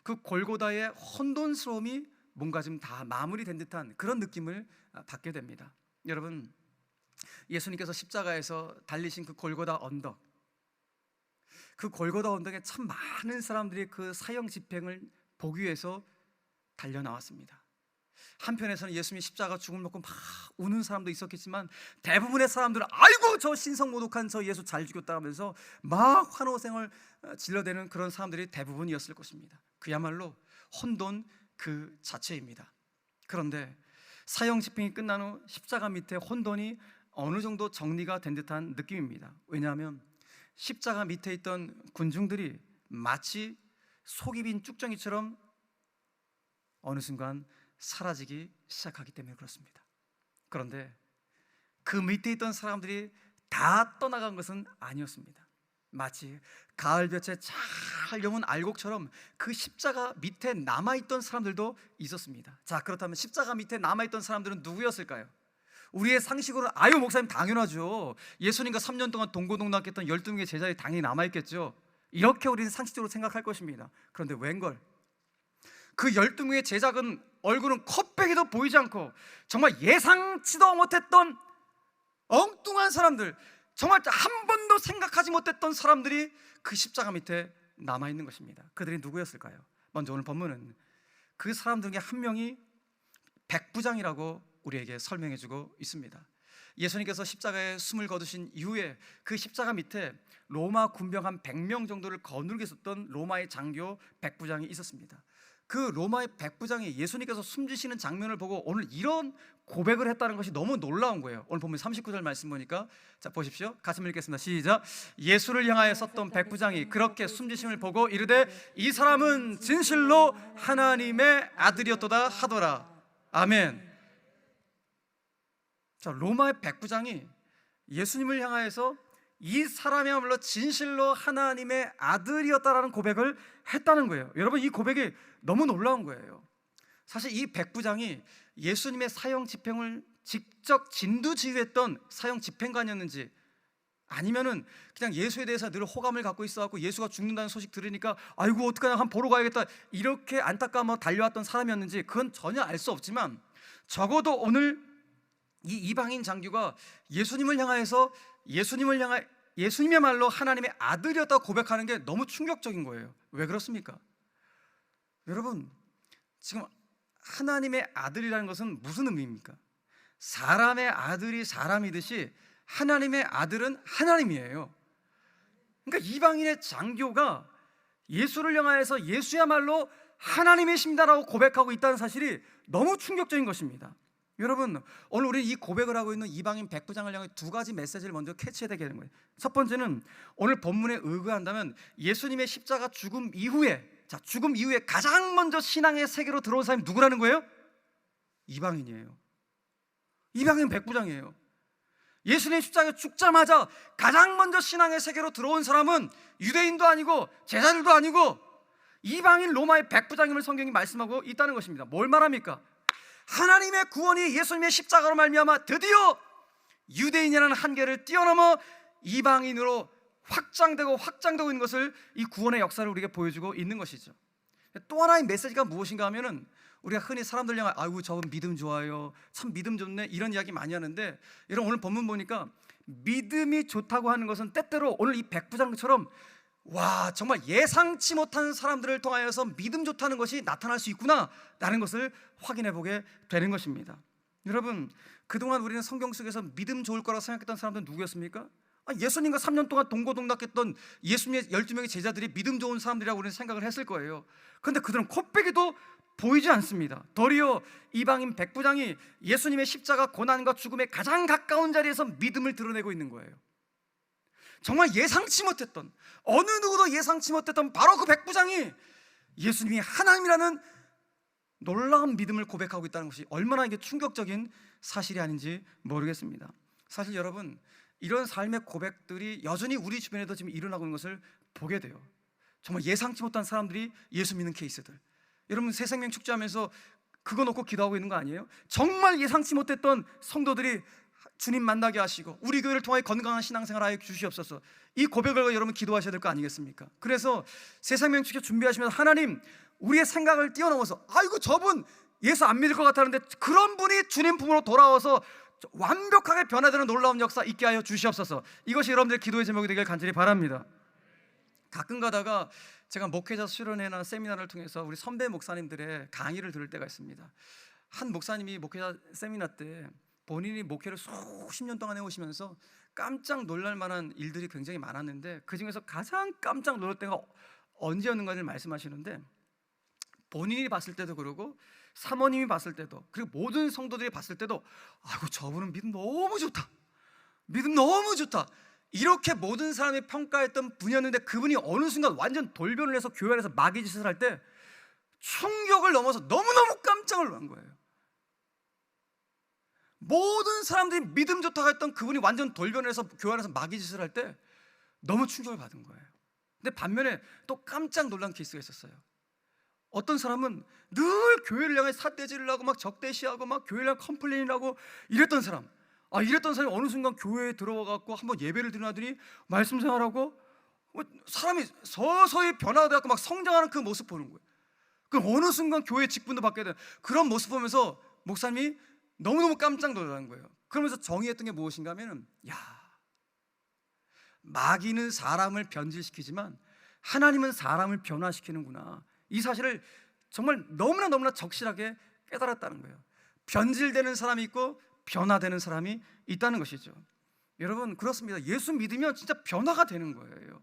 그 골고다의 혼돈스러움이 뭔가 좀 다 마무리된 듯한 그런 느낌을 받게 됩니다. 여러분, 예수님께서 십자가에서 달리신 그 골고다 언덕, 그 골고다 언덕에 참 많은 사람들이 그 사형 집행을 보기 위해서 달려 나왔습니다. 한편에서는 예수님이 십자가 죽음을 먹고 막 우는 사람도 있었겠지만 대부분의 사람들은 아이고 저 신성모독한 저 예수 잘 죽였다 하면서 막 환호성을 질러대는 그런 사람들이 대부분이었을 것입니다. 그야말로 혼돈 그 자체입니다. 그런데 사형 집행이 끝난 후 십자가 밑에 혼돈이 어느 정도 정리가 된 듯한 느낌입니다. 왜냐하면 십자가 밑에 있던 군중들이 마치 속이 빈 쭉정이처럼 어느 순간 사라지기 시작하기 때문에 그렇습니다. 그런데 그 밑에 있던 사람들이 다 떠나간 것은 아니었습니다. 마치 가을볕에 잘 여문 알곡처럼 그 십자가 밑에 남아있던 사람들도 있었습니다. 자, 그렇다면 십자가 밑에 남아있던 사람들은 누구였을까요? 우리의 상식으로는 아유 목사님 당연하죠. 예수님과 3년 동안 동고동락했던 12명의 제자들이 당연히 남아있겠죠. 이렇게 우리는 상식적으로 생각할 것입니다. 그런데 웬걸 그 12명의 제자는 얼굴은 컵배기도 보이지 않고 정말 예상치도 못했던 엉뚱한 사람들, 정말 한 번도 생각하지 못했던 사람들이 그 십자가 밑에 남아있는 것입니다. 그들이 누구였을까요? 먼저 오늘 본문은 그 사람들 중에 한 명이 백부장이라고 우리에게 설명해주고 있습니다. 예수님께서 십자가에 숨을 거두신 이후에 그 십자가 밑에 로마 군병 한 100명 정도를 거느리고 있었던 로마의 장교 백부장이 있었습니다. 그 로마의 백부장이 예수님께서 숨지시는 장면을 보고 오늘 이런 고백을 했다는 것이 너무 놀라운 거예요. 오늘 보면 39절 말씀 보니까 자 보십시오. 같이 읽겠습니다. 시작. 예수를 향하여 섰던 백부장이 그렇게 숨지심을 보고 이르되 이 사람은 진실로 하나님의 아들이었도다 하더라. 아멘. 자, 로마의 백부장이 예수님을 향하여서 이 사람이야말로 진실로 하나님의 아들이었다라는 고백을 했다는 거예요. 여러분, 이 고백이 너무 놀라운 거예요. 사실 이 백부장이 예수님의 사형 집행을 직접 진두지휘했던 사형 집행관이었는지 아니면은 그냥 예수에 대해서 늘 호감을 갖고 있어갖고 예수가 죽는다는 소식 들으니까 아이고 어떡하냐 한번 보러 가야겠다 이렇게 안타까워 달려왔던 사람이었는지 그건 전혀 알 수 없지만 적어도 오늘 이 이방인 장교가 예수님을 향하여서 예수님이야말로 하나님의 아들이었다고 고백하는 게 너무 충격적인 거예요. 왜 그렇습니까? 여러분, 지금 하나님의 아들이라는 것은 무슨 의미입니까? 사람의 아들이 사람이듯이 하나님의 아들은 하나님이에요. 그러니까 이방인의 장교가 예수를 향하여서 예수야말로 하나님이십니다라고 고백하고 있다는 사실이 너무 충격적인 것입니다. 여러분, 오늘 우리 이 고백을 하고 있는 이방인 백부장을 향해 두 가지 메시지를 먼저 캐치해야 되는 거예요. 첫 번째는 오늘 본문에 의거한다면 예수님의 십자가 죽음 이후에 가장 먼저 신앙의 세계로 들어온 사람이 누구라는 거예요? 이방인이에요. 이방인 백부장이에요. 예수님 십자가에 죽자마자 가장 먼저 신앙의 세계로 들어온 사람은 유대인도 아니고 제자들도 아니고 이방인 로마의 백부장임을 성경이 말씀하고 있다는 것입니다. 뭘 말합니까? 하나님의 구원이 예수님의 십자가로 말미암아 드디어 유대인이라는 한계를 뛰어넘어 이방인으로 확장되고 있는 것을 이 구원의 역사를 우리에게 보여주고 있는 것이죠. 또 하나의 메시지가 무엇인가 하면은 우리가 흔히 사람들 향해 아이고 저분 믿음 좋아요, 참 믿음 좋네 이런 이야기 많이 하는데 여러분 오늘 본문 보니까 믿음이 좋다고 하는 것은 때때로 오늘 이 백부장처럼 와 정말 예상치 못한 사람들을 통하여서 믿음 좋다는 것이 나타날 수 있구나 라는 것을 확인해 보게 되는 것입니다. 여러분, 그동안 우리는 성경 속에서 믿음 좋을 거라고 생각했던 사람들은 누구였습니까? 예수님과 3년 동안 동고동락했던 예수님의 12명의 제자들이 믿음 좋은 사람들이라고 우리는 생각을 했을 거예요. 그런데 그들은 코빼기도 보이지 않습니다. 도리어 이방인 백부장이 예수님의 십자가 고난과 죽음에 가장 가까운 자리에서 믿음을 드러내고 있는 거예요. 정말 예상치 못했던, 어느 누구도 예상치 못했던 바로 그 백부장이 예수님이 하나님이라는 놀라운 믿음을 고백하고 있다는 것이 얼마나 이게 충격적인 사실이 아닌지 모르겠습니다. 사실 여러분, 이런 삶의 고백들이 여전히 우리 주변에도 지금 일어나고 있는 것을 보게 돼요. 정말 예상치 못한 사람들이 예수 믿는 케이스들. 여러분, 새생명 축제하면서 그거 놓고 기도하고 있는 거 아니에요? 정말 예상치 못했던 성도들이 주님 만나게 하시고 우리 교회를 통해 건강한 신앙생활 하여 주시옵소서, 이 고백을 여러분 기도하셔야 될 거 아니겠습니까? 그래서 새생명 축제 준비하시면서 하나님, 우리의 생각을 뛰어넘어서 아이고 저분 예수 안 믿을 것 같았는데 그런 분이 주님 품으로 돌아와서 완벽하게 변화되는 놀라운 역사 있게 하여 주시옵소서. 이것이 여러분들의 기도의 제목이 되길 간절히 바랍니다. 가끔 가다가 제가 목회자 수련회나 세미나를 통해서 우리 선배 목사님들의 강의를 들을 때가 있습니다. 한 목사님이 목회자 세미나 때 본인이 목회를 수십 년 동안 해오시면서 깜짝 놀랄 만한 일들이 굉장히 많았는데 그 중에서 가장 깜짝 놀랄 때가 언제였는가를 말씀하시는데, 본인이 봤을 때도 그러고 사모님이 봤을 때도, 그리고 모든 성도들이 봤을 때도 아이고 저분은 믿음 너무 좋다, 믿음 너무 좋다, 이렇게 모든 사람이 평가했던 분이었는데 그분이 어느 순간 완전 돌변을 해서 교회 안에서 마귀짓을 할 때 충격을 넘어서 너무너무 깜짝 놀란 거예요. 모든 사람들이 믿음 좋다고 했던 그분이 완전 돌변을 해서 교회 안에서 마귀짓을 할 때 너무 충격을 받은 거예요. 근데 반면에 또 깜짝 놀란 케이스가 있었어요. 어떤 사람은 늘 교회를 향해 삿대질을 하고 막 적대시하고 막 교회를 향해 컴플레인을 하고 이랬던 사람, 이랬던 사람이 어느 순간 교회에 들어와갖고 한번 예배를 드리더니 말씀 생활하고 사람이 서서히 변화되고 막 성장하는 그 모습 보는 거예요. 그럼 어느 순간 교회 직분도 받게 되는 그런 모습 보면서 목사님이 너무너무 깜짝 놀라는 거예요. 그러면서 정의했던 게 무엇인가 하면은, 마귀는 사람을 변질시키지만 하나님은 사람을 변화시키는구나, 이 사실을 정말 너무나 적실하게 깨달았다는 거예요. 변질되는 사람이 있고 변화되는 사람이 있다는 것이죠. 여러분, 그렇습니다. 예수 믿으면 진짜 변화가 되는 거예요.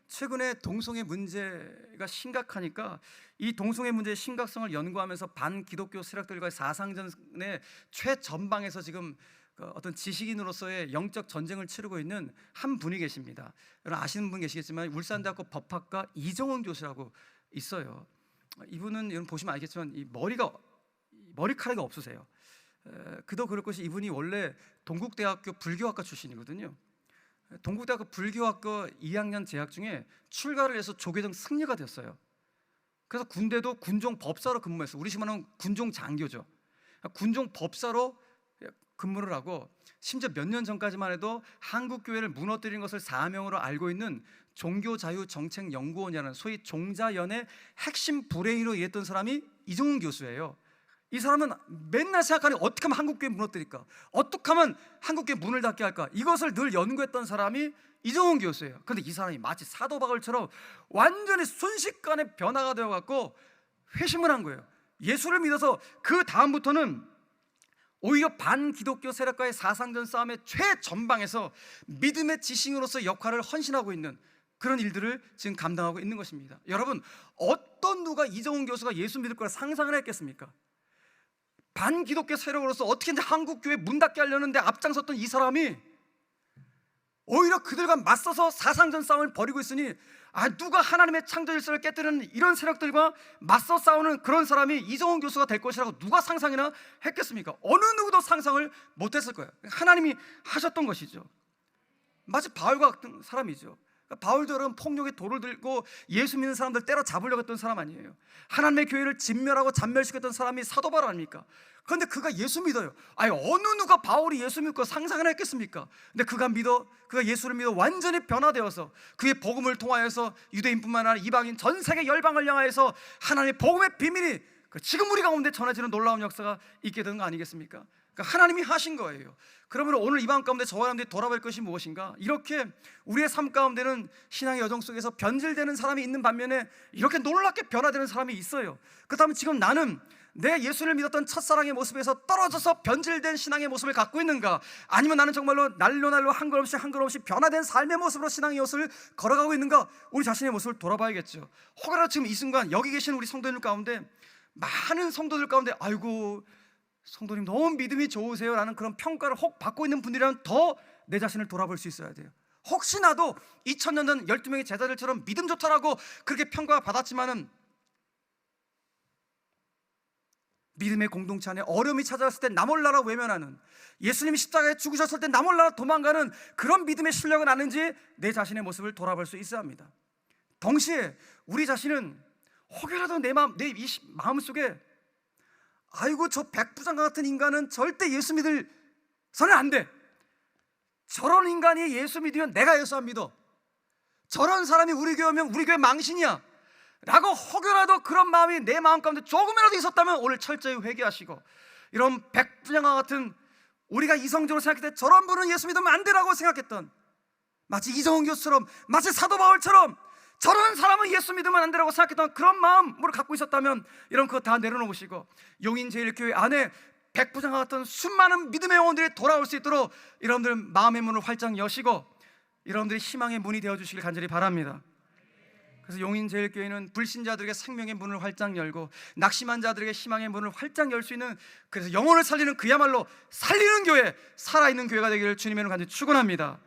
최근에 동성애 문제가 심각하니까 이 동성애 문제의 심각성을 연구하면서 반기독교 세력들과의 사상전의 최전방에서 지금 어떤 지식인으로서의 영적 전쟁을 치르고 있는 한 분이 계십니다. 여러분 아시는 분 계시겠지만 울산대학교 법학과 이정원 교수라고 있어요. 이분은 여러분 보시면 알겠지만 이 머리카락이 없으세요. 그도 그럴 것이 이분이 원래 동국대학교 불교학과 출신이거든요. 동국대학교 불교학과 2학년 재학 중에 출가를 해서 조계종 승려가 됐어요. 그래서 군대도 군종 법사로 근무했어요. 우리 식으로 군종 장교죠. 군종 법사로 근무를 하고 심지어 몇 년 전까지만 해도 한국 교회를 무너뜨리는 것을 사명으로 알고 있는 종교자유정책연구원이라는 소위 종자연의 핵심 브레인으로 일했던 사람이 이종훈 교수예요. 이 사람은 맨날 생각하니 어떻게 하면 한국교회 무너뜨릴까, 어떻게 하면 한국교회 문을 닫게 할까, 이것을 늘 연구했던 사람이 이종훈 교수예요. 그런데 이 사람이 마치 사도 바울처럼 완전히 순식간에 변화가 되어갖고 회심을 한 거예요. 예수를 믿어서 그 다음부터는 오히려 반기독교 세력과의 사상전 싸움의 최전방에서 믿음의 지식인으로서 역할을 헌신하고 있는 그런 일들을 지금 감당하고 있는 것입니다. 여러분, 어떤 누가 이종훈 교수가 예수 믿을 거라 상상을 했겠습니까? 반기독교 세력으로서 어떻게든지 한국교회 문 닫게 하려는데 앞장섰던 이 사람이 오히려 그들과 맞서서 사상전 싸움을 벌이고 있으니 누가 하나님의 창조 질서를 깨뜨리는 이런 세력들과 맞서 싸우는 그런 사람이 이종훈 교수가 될 것이라고 누가 상상이나 했겠습니까? 어느 누구도 상상을 못했을 거예요. 하나님이 하셨던 것이죠. 마치 바울과 같은 사람이죠. 바울도 여러분 폭력의 돌을 들고 예수 믿는 사람들 때려잡으려고 했던 사람 아니에요. 하나님의 교회를 진멸하고 잔멸시켰던 사람이 사도 바울 아닙니까? 그런데 그가 예수 믿어요. 어느 누가 바울이 예수 믿고 상상을 했겠습니까? 근데 그가 예수를 믿어 완전히 변화되어서 그의 복음을 통하여서 유대인뿐만 아니라 이방인 전 세계 열방을 향하여서 하나님의 복음의 비밀이 지금 우리 가운데 전해지는 놀라운 역사가 있게 된 거 아니겠습니까? 그러니까 하나님이 하신 거예요. 그러면 오늘 이 방 가운데 저와 여러분들이 돌아볼 것이 무엇인가? 이렇게 우리의 삶 가운데는 신앙의 여정 속에서 변질되는 사람이 있는 반면에 이렇게 놀랍게 변화되는 사람이 있어요. 그렇다면 지금 나는 내 예수를 믿었던 첫사랑의 모습에서 떨어져서 변질된 신앙의 모습을 갖고 있는가? 아니면 나는 정말로 날로 한 걸음씩 변화된 삶의 모습으로 신앙의 여정을 걸어가고 있는가? 우리 자신의 모습을 돌아봐야겠죠. 혹여라도 지금 이 순간 여기 계신 우리 성도들 가운데 많은 성도들 가운데 아이고 성도님 너무 믿음이 좋으세요 라는 그런 평가를 혹 받고 있는 분들이라면 더 내 자신을 돌아볼 수 있어야 돼요. 혹시나도 2000년 전 12명의 제자들처럼 믿음 좋다라고 그렇게 평가받았지만은 믿음의 공동체 안에 어려움이 찾아왔을 때 나 몰라라 외면하는, 예수님이 십자가에 죽으셨을 때 나 몰라라 도망가는 그런 믿음의 실력은 아는지 내 자신의 모습을 돌아볼 수 있어야 합니다. 동시에 우리 자신은 혹여라도 내 마음 속에 아이고 저 백부장과 같은 인간은 절대 예수 믿을서는 안 돼, 저런 인간이 예수 믿으면 내가 예수 안 믿어, 저런 사람이 우리 교회 오면 우리 교회 망신이야 라고 혹여라도 그런 마음이 내 마음 가운데 조금이라도 있었다면 오늘 철저히 회개하시고, 이런 백부장과 같은 우리가 이성적으로 생각할 때 저런 분은 예수 믿으면 안 되라고 생각했던, 마치 이정훈 교수처럼, 마치 사도 바울처럼 저런 사람은 예수 믿으면 안 되라고 생각했던 그런 마음을 갖고 있었다면 여러분 그거 다 내려놓으시고 용인제일교회 안에 백부장과 같은 수많은 믿음의 영혼들이 돌아올 수 있도록 여러분들 마음의 문을 활짝 여시고 여러분들이 희망의 문이 되어주시길 간절히 바랍니다. 그래서 용인제일교회는 불신자들에게 생명의 문을 활짝 열고 낙심한 자들에게 희망의 문을 활짝 열 수 있는, 그래서 영혼을 살리는 그야말로 살리는 교회, 살아있는 교회가 되기를 주님의 이름으로 간절히 축원합니다.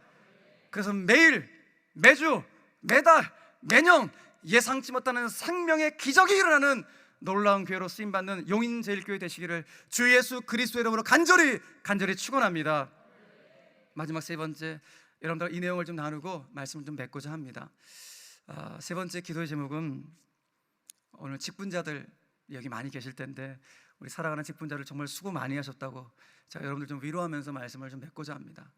그래서 매일, 매주, 매달, 매년 예상치 못하는 생명의 기적이 일어나는 놀라운 교회로 쓰임받는 용인제일교회 되시기를 주 예수 그리스도의 이름으로 간절히 축원합니다. 마지막 세 번째, 여러분들 이 내용을 좀 나누고 말씀을 좀 맺고자 합니다. 세 번째 기도의 제목은, 오늘 직분자들 여기 많이 계실 텐데 우리 살아가는 직분자들 정말 수고 많이 하셨다고 제가 여러분들 좀 위로하면서 말씀을 좀 맺고자 합니다.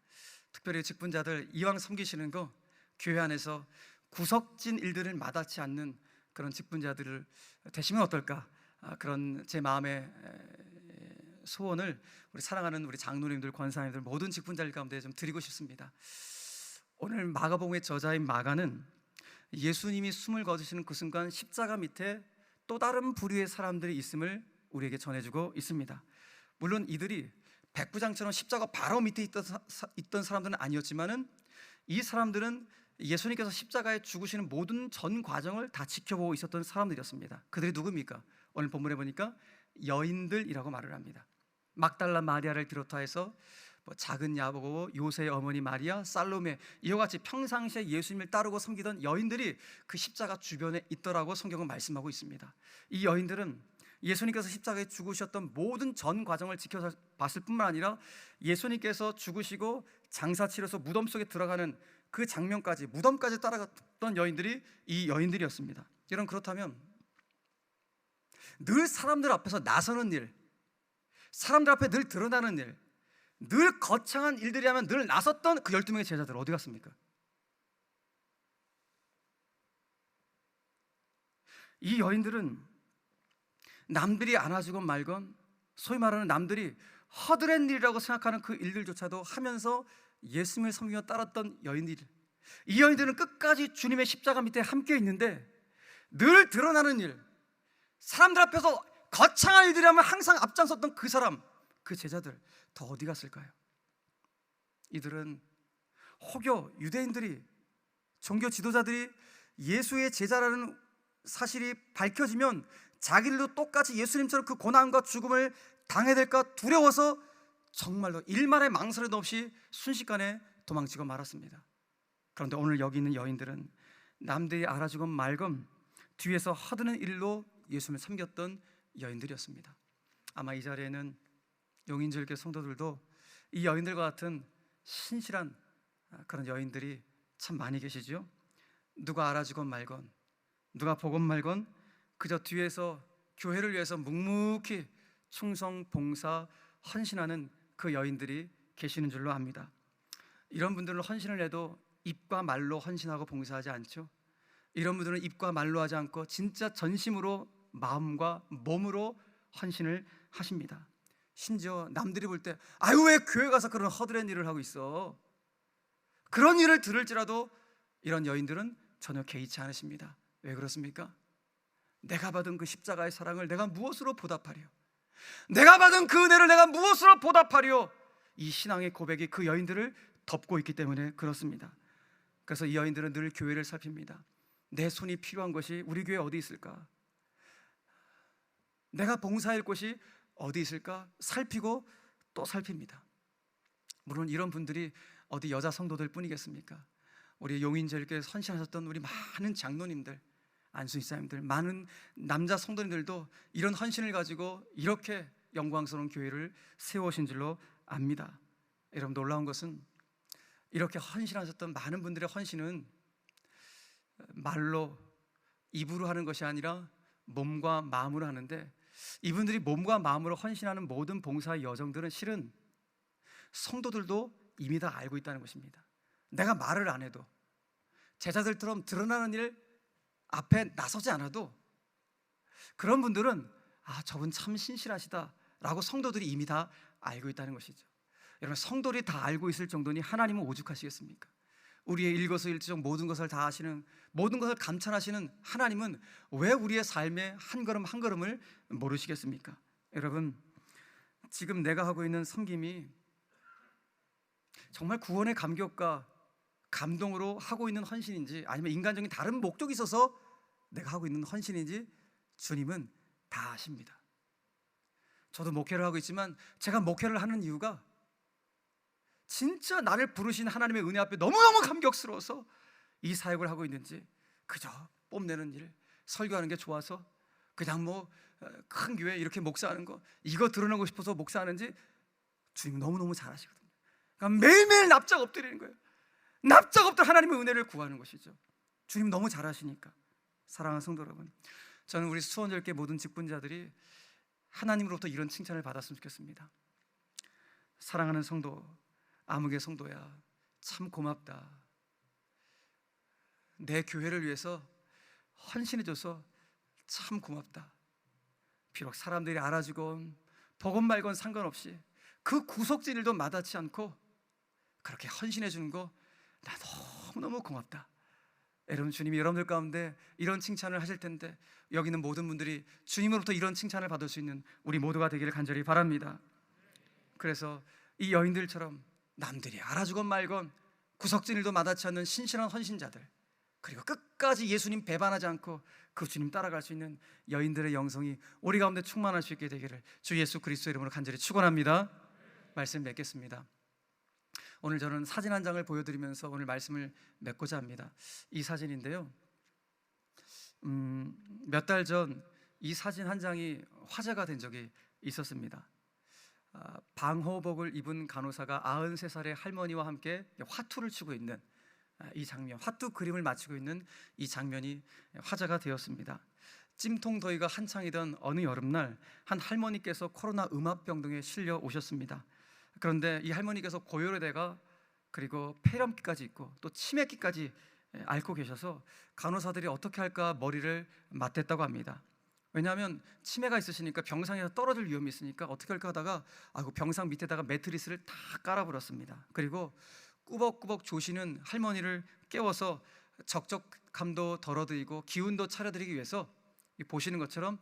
특별히 직분자들 이왕 섬기시는 거 교회 안에서 구석진 일들을 마다치 않는 그런 직분자들을 되시면 어떨까, 그런 제 마음의 소원을 우리 사랑하는 우리 장로님들, 권사님들, 모든 직분자들 가운데 좀 드리고 싶습니다. 오늘 마가복음의 저자인 마가는 예수님이 숨을 거두시는 그 순간 십자가 밑에 또 다른 부류의 사람들이 있음을 우리에게 전해주고 있습니다. 물론 이들이 백부장처럼 십자가 바로 밑에 있던 사람들은 아니었지만은 이 사람들은 예수님께서 십자가에 죽으시는 모든 전 과정을 다 지켜보고 있었던 사람들이었습니다. 그들이 누굽니까? 오늘 본문에 보니까 여인들이라고 말을 합니다. 막달라 마리아를 비롯해서 작은 야고보, 요새의 어머니 마리아, 살로메, 이와 같이 평상시에 예수님을 따르고 섬기던 여인들이 그 십자가 주변에 있더라고 성경은 말씀하고 있습니다. 이 여인들은 예수님께서 십자가에 죽으셨던 모든 전 과정을 지켜봤을 뿐만 아니라 예수님께서 죽으시고 장사 치러서 무덤 속에 들어가는 그 장면까지, 무덤까지 따라갔던 여인들이 이 여인들이었습니다. 여러분, 그렇다면 늘 사람들 앞에서 나서는 일, 사람들 앞에 늘 드러나는 일, 늘 거창한 일들이 하면 늘 나섰던 그 12명의 제자들 어디 갔습니까? 이 여인들은 남들이 안아주건 말건, 소위 말하는 남들이 허드렛 일이라고 생각하는 그 일들조차도 하면서 예수님을 섬기며 따랐던 여인들, 이 여인들은 끝까지 주님의 십자가 밑에 함께 있는데 늘 드러나는 일, 사람들 앞에서 거창한 일들이 하면 항상 앞장섰던 그 사람, 그 제자들 더 어디 갔을까요? 이들은 혹여 유대인들이, 종교 지도자들이 예수의 제자라는 사실이 밝혀지면 자기들도 똑같이 예수님처럼 그 고난과 죽음을 당해야 될까 두려워서 정말로 일말의 망설임도 없이 순식간에 도망치고 말았습니다. 그런데 오늘 여기 있는 여인들은 남들이 알아주건 말건 뒤에서 허드는 일로 예수님을 섬겼던 여인들이었습니다. 아마 이 자리에는 용인절교 성도들도 이 여인들과 같은 신실한 그런 여인들이 참 많이 계시죠. 누가 알아주건 말건, 누가 보건 말건 그저 뒤에서 교회를 위해서 묵묵히 충성, 봉사, 헌신하는 그 여인들이 계시는 줄로 압니다. 이런 분들은 헌신을 해도 입과 말로 헌신하고 봉사하지 않죠. 이런 분들은 입과 말로 하지 않고 진짜 전심으로, 마음과 몸으로 헌신을 하십니다. 심지어 남들이 볼 때 아유 왜 교회 가서 그런 허드렛 일을 하고 있어, 그런 일을 들을지라도 이런 여인들은 전혀 개의치 않으십니다. 왜 그렇습니까? 내가 받은 그 십자가의 사랑을 내가 무엇으로 보답하리요? 내가 받은 그 은혜를 내가 무엇으로 보답하리요? 이 신앙의 고백이 그 여인들을 덮고 있기 때문에 그렇습니다. 그래서 이 여인들은 늘 교회를 살핍니다. 내 손이 필요한 것이 우리 교회 어디 있을까? 내가 봉사할 곳이 어디 있을까? 살피고 또 살핍니다. 물론 이런 분들이 어디 여자 성도들 뿐이겠습니까? 우리 용인제일교회 헌신하셨던 우리 많은 장로님들, 안수이사님들, 많은 남자 성도님들도 이런 헌신을 가지고 이렇게 영광스러운 교회를 세우신 줄로 압니다. 여러분, 놀라운 것은 이렇게 헌신하셨던 많은 분들의 헌신은 말로, 입으로 하는 것이 아니라 몸과 마음으로 하는데, 이분들이 몸과 마음으로 헌신하는 모든 봉사의 여정들은 실은 성도들도 이미 다 알고 있다는 것입니다. 내가 말을 안 해도, 제자들처럼 드러나는 일 앞에 나서지 않아도 그런 분들은 저분 참 신실하시다 라고 성도들이 이미 다 알고 있다는 것이죠. 여러분, 성도들이 다 알고 있을 정도니 하나님은 오죽하시겠습니까? 우리의 일거수일투족 모든 것을 다 아시는, 모든 것을 감찰하시는 하나님은 왜 우리의 삶의 한 걸음 한 걸음을 모르시겠습니까? 여러분, 지금 내가 하고 있는 섬김이 정말 구원의 감격과 감동으로 하고 있는 헌신인지, 아니면 인간적인 다른 목적이 있어서 내가 하고 있는 헌신인지 주님은 다 아십니다. 저도 목회를 하고 있지만 제가 목회를 하는 이유가 진짜 나를 부르신 하나님의 은혜 앞에 너무너무 감격스러워서 이 사역을 하고 있는지, 그저 뽐내는 일, 설교하는 게 좋아서 그냥 큰 교회 이렇게 목사하는 거 이거 드러나고 싶어서 목사하는지 주님 너무너무 잘 아시거든요. 그러니까 매일매일 납작 엎드리는 거예요. 납작 엎드려 하나님의 은혜를 구하는 것이죠. 주님 너무 잘 아시니까. 사랑하는 성도 여러분, 저는 우리 수원절개 모든 직분자들이 하나님으로부터 이런 칭찬을 받았으면 좋겠습니다. 사랑하는 성도, 아무개 성도야, 참 고맙다. 내 교회를 위해서 헌신해줘서 참 고맙다. 비록 사람들이 알아주건 보건 말건 상관없이 그 구석진 일도 마다치 않고 그렇게 헌신해 주는 거 나 너무너무 고맙다. 여러분, 주님이 여러분들 가운데 이런 칭찬을 하실 텐데, 여기 있는 모든 분들이 주님으로부터 이런 칭찬을 받을 수 있는 우리 모두가 되기를 간절히 바랍니다. 그래서 이 여인들처럼 남들이 알아주건 말건 구석진 일도 마다치 않는 신실한 헌신자들, 그리고 끝까지 예수님 배반하지 않고 그 주님 따라갈 수 있는 여인들의 영성이 우리 가운데 충만할 수 있게 되기를 주 예수 그리스도의 이름으로 간절히 축원합니다. 말씀 맺겠습니다. 오늘 저는 사진 한 장을 보여드리면서 오늘 말씀을 맺고자 합니다. 이 사진인데요, 몇 달 전 이 사진 한 장이 화제가 된 적이 있었습니다. 방호복을 입은 간호사가 93살의 할머니와 함께 화투를 치고 있는 이 장면, 화투 그림을 맞추고 있는 이 장면이 화제가 되었습니다. 찜통 더위가 한창이던 어느 여름날 한 할머니께서 코로나 음압병 등에 실려 오셨습니다. 그런데 이 할머니께서 고열에다가 그리고 폐렴기까지 있고 또 치매기까지 앓고 계셔서 간호사들이 어떻게 할까 머리를 맞댔다고 합니다. 왜냐하면 치매가 있으시니까 병상에서 떨어질 위험이 있으니까 어떻게 할까 하다가 그 병상 밑에다가 매트리스를 다 깔아버렸습니다. 그리고 꾸벅꾸벅 조시는 할머니를 깨워서 적적함도 덜어드리고 기운도 차려드리기 위해서 보시는 것처럼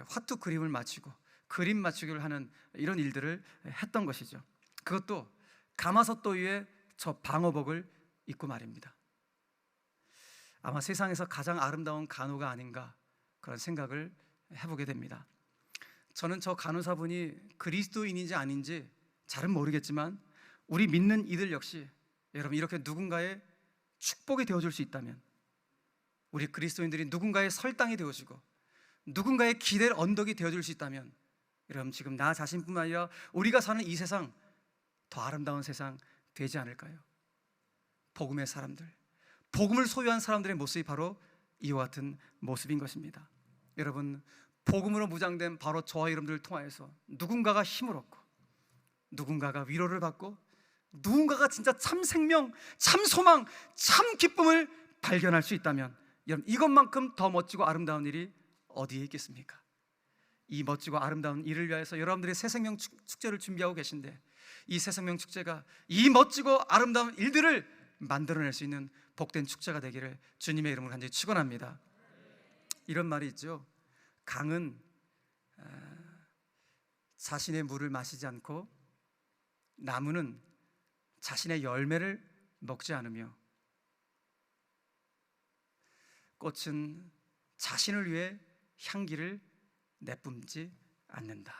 화투 그림을 맞추고 그림 맞추기를 하는 이런 일들을 했던 것이죠. 그것도 가마솥 더위에 저 방호복을 입고 말입니다. 아마 세상에서 가장 아름다운 간호가 아닌가 그런 생각을 해보게 됩니다. 저는 저 간호사분이 그리스도인인지 아닌지 잘은 모르겠지만 우리 믿는 이들 역시 여러분 이렇게 누군가의 축복이 되어줄 수 있다면, 우리 그리스도인들이 누군가의 설당이 되어주고 누군가의 기댈 언덕이 되어줄 수 있다면, 여러분 지금 나 자신뿐만 아니라 우리가 사는 이 세상 더 아름다운 세상 되지 않을까요? 복음의 사람들, 복음을 소유한 사람들의 모습이 바로 이와 같은 모습인 것입니다. 여러분, 복음으로 무장된 바로 저와 여러분들을 통하여서 누군가가 힘을 얻고 누군가가 위로를 받고 누군가가 진짜 참 생명, 참 소망, 참 기쁨을 발견할 수 있다면, 여러분 이것만큼 더 멋지고 아름다운 일이 어디에 있겠습니까? 이 멋지고 아름다운 일을 위해서 여러분들이 새생명 축제를 준비하고 계신데, 이 새생명 축제가 이 멋지고 아름다운 일들을 만들어낼 수 있는 복된 축제가 되기를 주님의 이름으로 간절히 축원합니다. 이런 말이 있죠. 강은 자신의 물을 마시지 않고 나무는 자신의 열매를 먹지 않으며 꽃은 자신을 위해 향기를 내뿜지 않는다.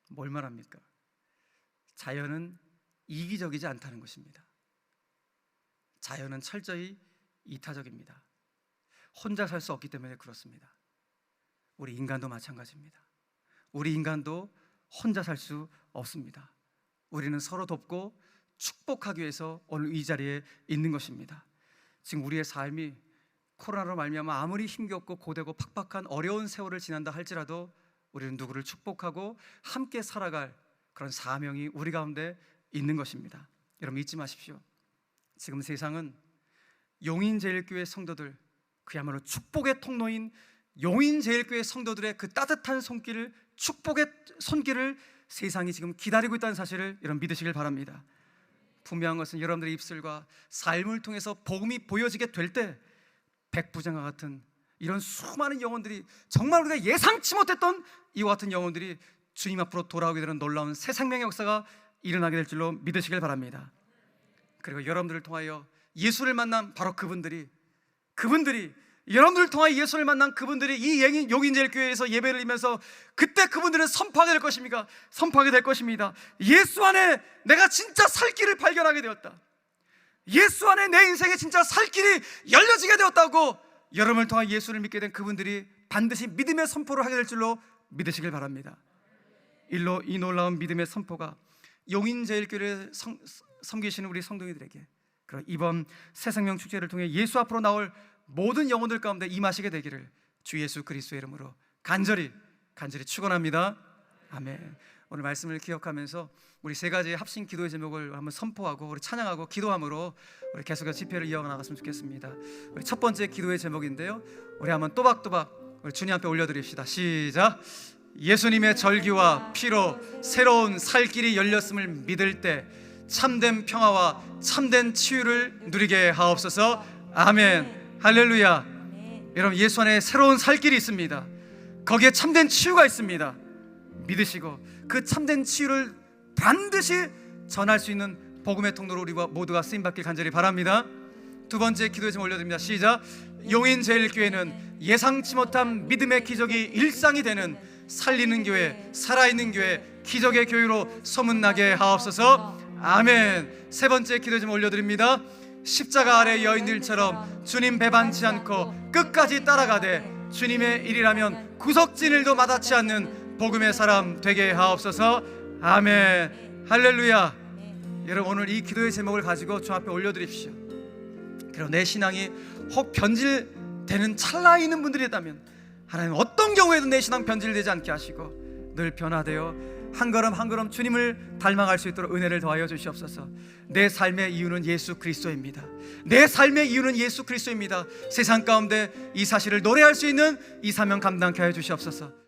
뭘 말합니까? 자연은 이기적이지 않다는 것입니다. 자연은 철저히 이타적입니다. 혼자 살 수 없기 때문에 그렇습니다. 우리 인간도 마찬가지입니다. 우리 인간도 혼자 살 수 없습니다. 우리는 서로 돕고 축복하기 위해서 오늘 이 자리에 있는 것입니다. 지금 우리의 삶이 코로나로 말미암아 아무리 힘겹고 고되고 팍팍한 어려운 세월을 지난다 할지라도 우리는 누구를 축복하고 함께 살아갈 그런 사명이 우리 가운데 있는 것입니다. 여러분 잊지 마십시오. 지금 세상은 용인제일교회 성도들, 그야말로 축복의 통로인 용인제일교회 성도들의 그 따뜻한 손길을, 축복의 손길을 세상이 지금 기다리고 있다는 사실을 여러분 믿으시길 바랍니다. 분명한 것은 여러분들의 입술과 삶을 통해서 복음이 보여지게 될 때 백부장과 같은 이런 수많은 영혼들이, 정말 우리가 예상치 못했던 이와 같은 영혼들이 주님 앞으로 돌아오게 되는 놀라운 새 생명의 역사가 일어나게 될 줄로 믿으시길 바랍니다. 그리고 여러분들을 통하여 예수를 만난 바로 그분들이 여러분들을 통하여 예수를 만난 그분들이 이 용인제일교회에서 예배를 드리면서 그때 그분들은 선포하게 될 것입니다. 예수 안에 내가 진짜 살 길을 발견하게 되었다. 예수 안에 내 인생에 진짜 살 길이 열려지게 되었다고 여러분을 통하여 예수를 믿게 된 그분들이 반드시 믿음의 선포를 하게 될 줄로 믿으시길 바랍니다. 이 놀라운 믿음의 선포가 용인제일교회를 섬기시는 우리 성도님들에게, 그리고 이번 새생명 축제를 통해 예수 앞으로 나올 모든 영혼들 가운데 임하시게 되기를 주 예수 그리스도의 이름으로 간절히 축원합니다. 아멘. 오늘 말씀을 기억하면서 우리 세 가지 합심 기도의 제목을 한번 선포하고 우리 찬양하고 기도함으로 우리 계속해서 집회를 이어가 나갔으면 좋겠습니다. 우리 첫 번째 기도의 제목인데요, 우리 한번 또박또박 우리 주님 앞에 올려드립시다. 시작. 예수님의 절기와 피로 새로운 살 길이 열렸음을 믿을 때 참된 평화와 참된 치유를 누리게 하옵소서. 아멘. 할렐루야. 여러분, 예수 안에 새로운 살 길이 있습니다. 거기에 참된 치유가 있습니다. 믿으시고 그 참된 치유를 반드시 전할 수 있는 복음의 통로로 우리 모두가 쓰임받길 간절히 바랍니다. 두 번째 기도의 제목 올려드립니다. 시작. 용인제일교회는 예상치 못한 믿음의 기적이 일상이 되는 살리는 교회, 살아있는 교회, 기적의 교회로 소문나게 하옵소서. 아멘. 세 번째 기도의 제목 올려드립니다. 십자가 아래 여인들처럼 주님 배반치 않고 끝까지 따라가되 주님의 일이라면 구석진 일도 마다치 않는 복음의 사람 되게 하옵소서. 아멘. 할렐루야. 여러분, 오늘 이 기도의 제목을 가지고 주 앞에 올려드립시오. 그리고 내 신앙이 혹 변질되는 찰나에 있는 분들이 있다면 하나님 어떤 경우에도 내 신앙 변질되지 않게 하시고 늘 변화되어 한 걸음 한 걸음 주님을 닮아갈 수 있도록 은혜를 더하여 주시옵소서. 내 삶의 이유는 예수 그리스도입니다. 내 삶의 이유는 예수 그리스도입니다. 세상 가운데 이 사실을 노래할 수 있는 이 사명 감당케 하여 주시옵소서.